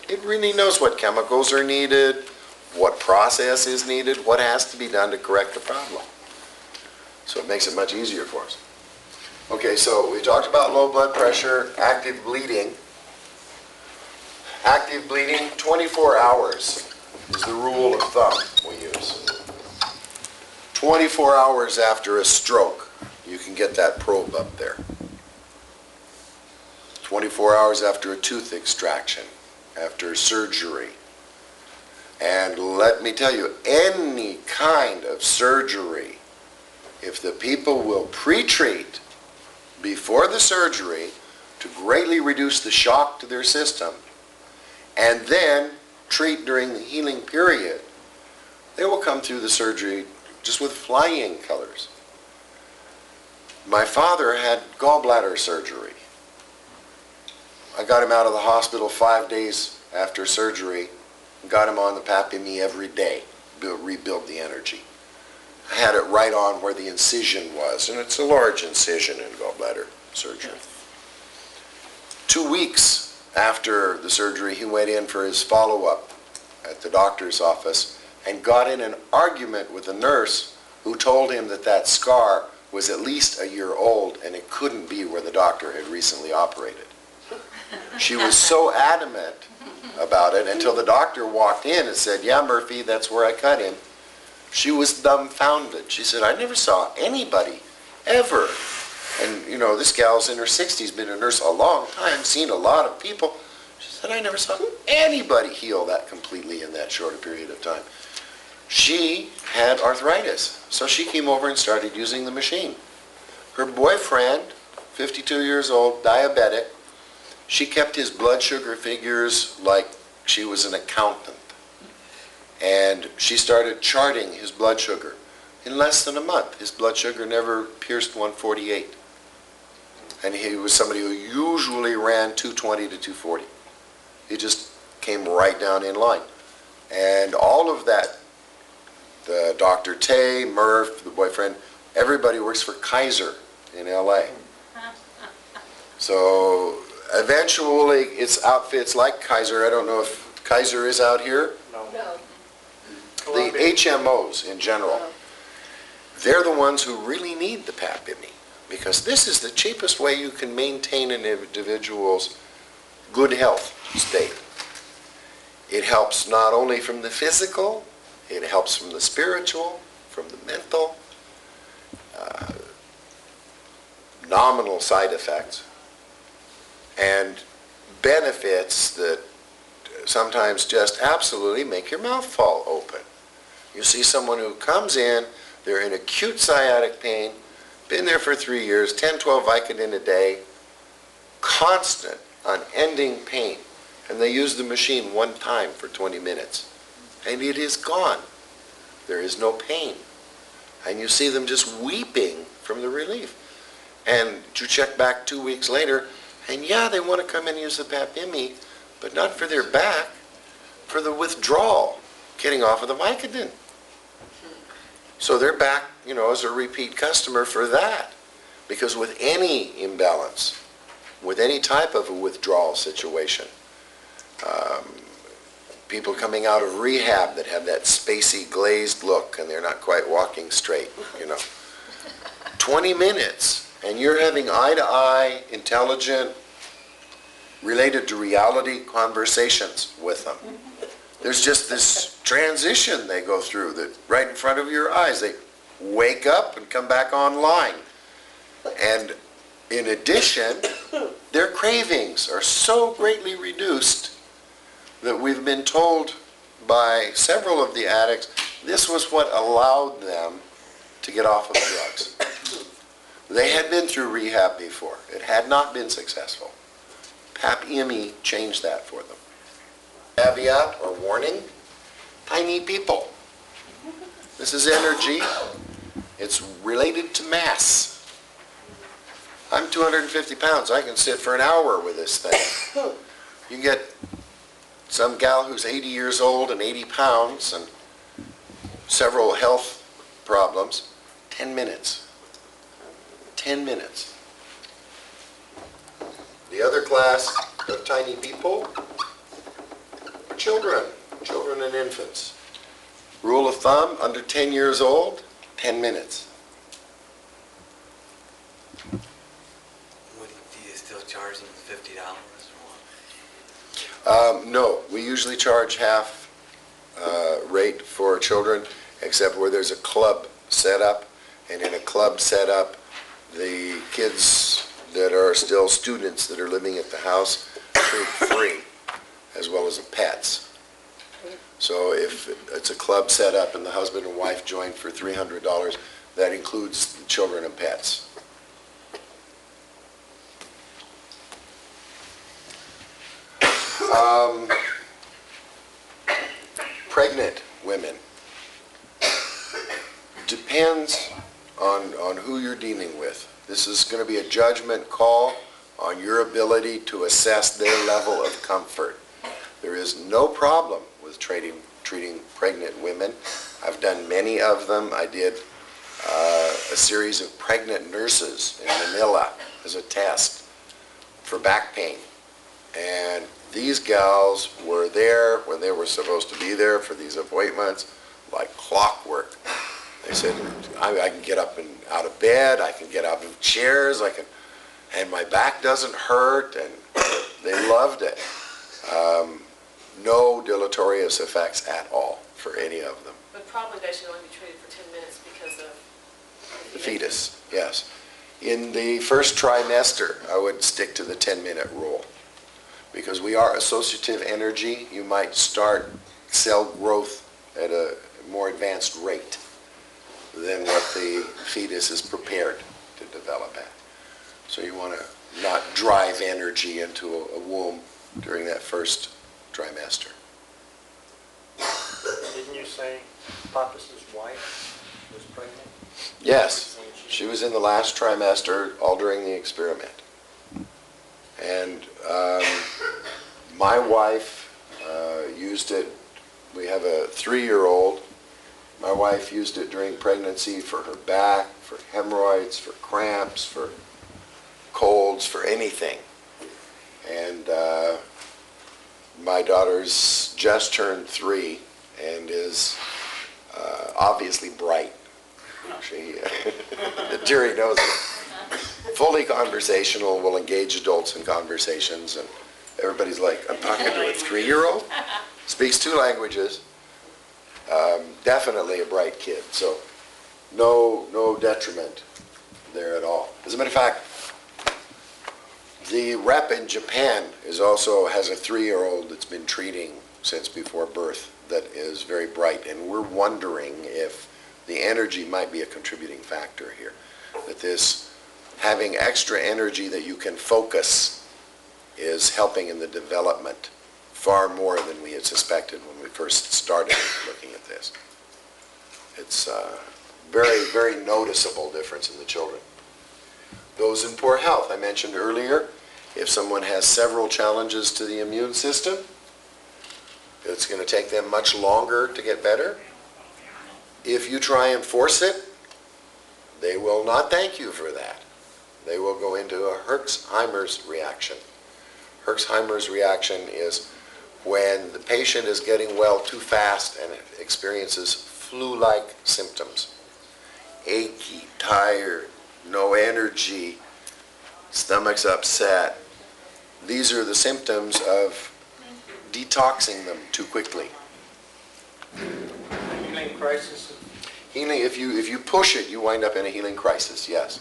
It really knows what chemicals are needed, what process is needed, what has to be done to correct the problem. So it makes it much easier for us. Okay, so we talked about low blood pressure, active bleeding. Active bleeding, 24 hours is the rule of thumb we use. 24 hours after a stroke, you can get that probe up there. 24 hours after a tooth extraction, after surgery. And let me tell you, any kind of surgery, if the people will pre-treat before the surgery to greatly reduce the shock to their system, and then treat during the healing period, they will come through the surgery just with flying colors. My father had gallbladder surgery. I got him out of the hospital 5 days after surgery, got him on the Pap-imi every day, rebuild the energy. I had it right on where the incision was, and it's a large incision in gallbladder surgery. 2 weeks after the surgery, he went in for his follow-up at the doctor's office and got in an argument with a nurse who told him that that scar was at least a year old and it couldn't be where the doctor had recently operated. She was so adamant about it until the doctor walked in and said, "Yeah, Murphy, that's where I cut him." She was dumbfounded. She said, "I never saw anybody ever." And, this gal's in her 60s, been a nurse a long time, seen a lot of people. She said, "I never saw anybody heal that completely in that short a period of time." She had arthritis, so she came over and started using the machine. Her boyfriend, 52 years old, diabetic, she kept his blood sugar figures like she was an accountant. And she started charting his blood sugar. In less than a month, his blood sugar never pierced 148. And he was somebody who usually ran 220 to 240. He just came right down in line. And all of that, the Dr. Tay, Murph, the boyfriend, everybody works for Kaiser in LA. So eventually it's outfits like Kaiser. I don't know if Kaiser is out here. No. No. The HMOs in general, they're the ones who really need the Pap-imi, because this is the cheapest way you can maintain an individual's good health state. It helps not only from the physical, it helps from the spiritual, from the mental, nominal side effects, and benefits that sometimes just absolutely make your mouth fall open. You see someone who comes in, they're in acute sciatic pain, been there for 3 years, 10, 12 Vicodin a day, constant, unending pain, and they use the machine one time for 20 minutes, and it is gone. There is no pain. And you see them just weeping from the relief. And you check back 2 weeks later, and yeah, they want to come in and use the Pap-imi, but not for their back, for the withdrawal, getting off of the Vicodin. So they're back, as a repeat customer for that. Because with any imbalance, with any type of a withdrawal situation, people coming out of rehab that have that spacey, glazed look and they're not quite walking straight, 20 minutes, and you're having eye-to-eye, intelligent, related to reality conversations with them. There's just this transition they go through that right in front of your eyes. They wake up and come back online. And in addition, their cravings are so greatly reduced that we've been told by several of the addicts this was what allowed them to get off of the drugs. They had been through rehab before. It had not been successful. Pap-imi changed that for them. Caveat or warning, tiny people. This is energy. It's related to mass. I'm 250 pounds. I can sit for an hour with this thing. You get some gal who's 80 years old and 80 pounds and several health problems, 10 minutes. 10 minutes. The other class of tiny people are children and infants. Rule of thumb, under 10 years old, 10 minutes. Do you still charge them $50 or what? No, we usually charge half rate for children, except where there's a club set up. And in a club set up, the kids that are still students that are living at the house treat free, as well as the pets. So if it's a club set up and the husband and wife join for $300, that includes the children and pets. Pregnant women. Depends on who you're dealing with. This is going to be a judgment call on your ability to assess their level of comfort. There is no problem with treating pregnant women. I've done many of them. I did a series of pregnant nurses in Manila as a test for back pain. And these gals were there when they were supposed to be there for these appointments, like clockwork. They said, I can get up and out of bed, I can get out of chairs, and my back doesn't hurt, and they loved it. No deleterious effects at all for any of them. But probably they should only be treated for 10 minutes because of The fetus, yes. In the first trimester, I would stick to the 10-minute rule. Because we are associative energy, you might start cell growth at a more advanced rate than what the fetus is prepared to develop at. So you want to not drive energy into a womb during that first trimester. Didn't you say Pappas' wife was pregnant? Yes, she was in the last trimester, all during the experiment. And my wife used it. We have a 3-year-old. My wife used it during pregnancy for her back, for hemorrhoids, for cramps, for colds, for anything. And my daughter's just turned 3 and is obviously bright. She, the jury knows it. Fully conversational, will engage adults in conversations, and everybody's like, I'm talking to a 3-year-old? Speaks 2 languages. Definitely a bright kid, so no detriment there at all. As a matter of fact, the rep in Japan has a 3-year-old that's been treating since before birth that is very bright, and we're wondering if the energy might be a contributing factor here. That this having extra energy that you can focus is helping in the development far more than we had suspected when we first started looking at this. It's a very, very noticeable difference in the children. Those in poor health, I mentioned earlier, if someone has several challenges to the immune system, it's going to take them much longer to get better. If you try and force it, they will not thank you for that. They will go into a Herxheimer's reaction. Herxheimer's reaction is when the patient is getting well too fast and experiences flu-like symptoms. Achy, tired, no energy, stomach's upset. These are the symptoms of detoxing them too quickly. Healing crisis? Healing, if you push it, you wind up in a healing crisis, yes.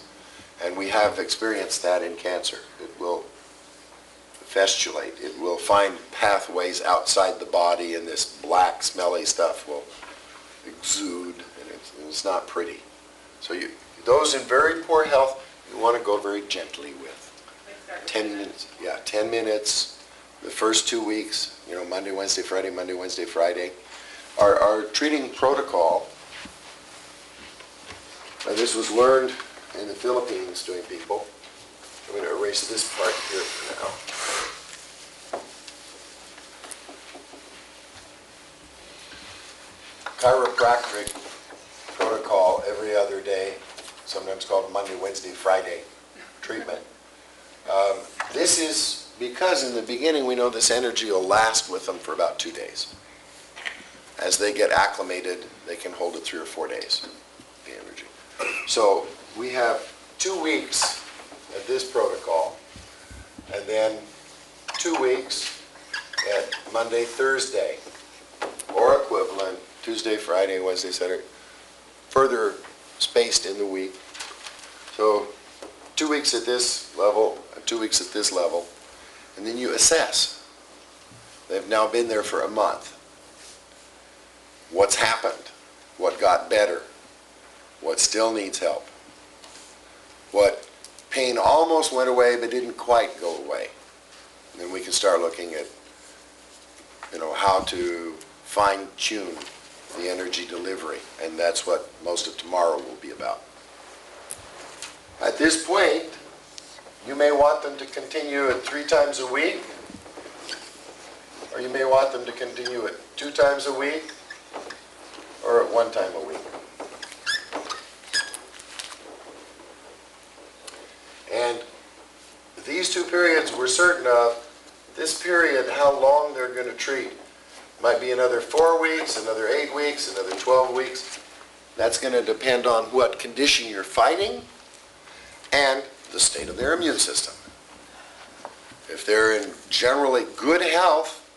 And we have experienced that in cancer. It will festulate. It will find pathways outside the body, and this black, smelly stuff will exude, and it's not pretty. So those in very poor health, you want to go very gently with. 10 minutes, 10 minutes, the first 2 weeks, Monday, Wednesday, Friday, Monday, Wednesday, Friday. Our treating protocol, and this was learned in the Philippines doing people. I'm going to erase this part here for now. Chiropractic protocol every other day, sometimes called Monday, Wednesday, Friday treatment. This is because in the beginning we know this energy will last with them for about 2 days. As they get acclimated, they can hold it 3 or 4 days, the energy. So we have 2 weeks at this protocol, and then 2 weeks at Monday, Thursday, or equivalent, Tuesday, Friday, Wednesday, Saturday, further spaced in the week. So 2 weeks at this level, and 2 weeks at this level, and then you assess. They've now been there for a month. What's happened? What got better? What still needs help? What pain almost went away but didn't quite go away? And then we can start looking at, how to fine-tune the energy delivery, and that's what most of tomorrow will be about. At this point, you may want them to continue it 3 times a week, or you may want them to continue it 2 times a week, or at 1 time a week. And these 2 periods we're certain of. This period, how long they're going to treat, might be another 4 weeks, another 8 weeks, another 12 weeks. That's going to depend on what condition you're fighting and the state of their immune system. If they're in generally good health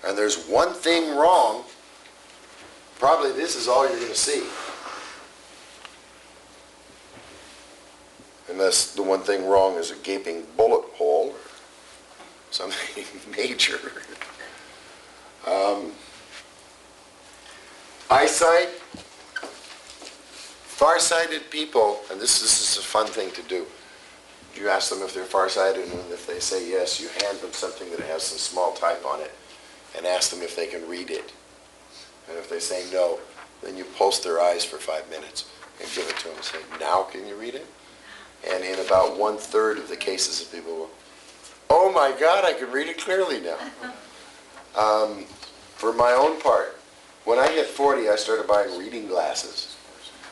and there's one thing wrong, probably this is all you're going to see. Unless the one thing wrong is a gaping bullet hole or something major. Eyesight, Farsighted people, and this is a fun thing to do. You ask them if they're farsighted, and if they say yes, you hand them something that has some small type on it and ask them if they can read it. And if they say no, then you pulse their eyes for 5 minutes and give it to them and say, now can you read it? And in about 1/3 of the cases of people will, oh my God, I can read it clearly now. For my own part, when I hit 40, I started buying reading glasses.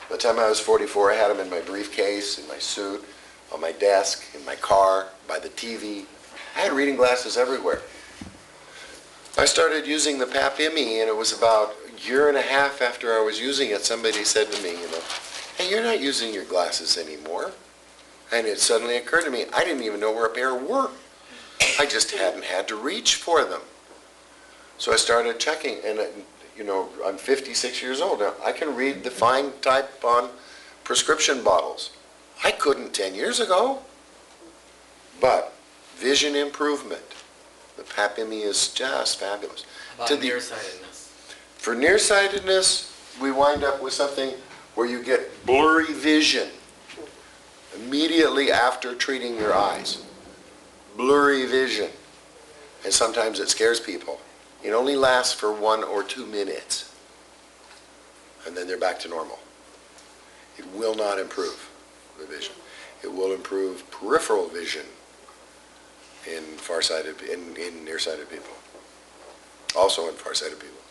By the time I was 44, I had them in my briefcase, in my suit, on my desk, in my car, by the TV. I had reading glasses everywhere. I started using the Pap-imi, and it was about a year and a half after I was using it, somebody said to me, hey, you're not using your glasses anymore. And it suddenly occurred to me, I didn't even know where a pair were. I just hadn't had to reach for them. So I started checking, and I'm 56 years old now. I can read the fine type on prescription bottles. I couldn't 10 years ago. But vision improvement, the Pap-imi is just fabulous. About nearsightedness. For nearsightedness, we wind up with something where you get blurry vision immediately after treating your eyes. Blurry vision. And sometimes it scares people. It only lasts for 1 or 2 minutes. And then they're back to normal. It will not improve the vision. It will improve peripheral vision in nearsighted people. Also in farsighted people.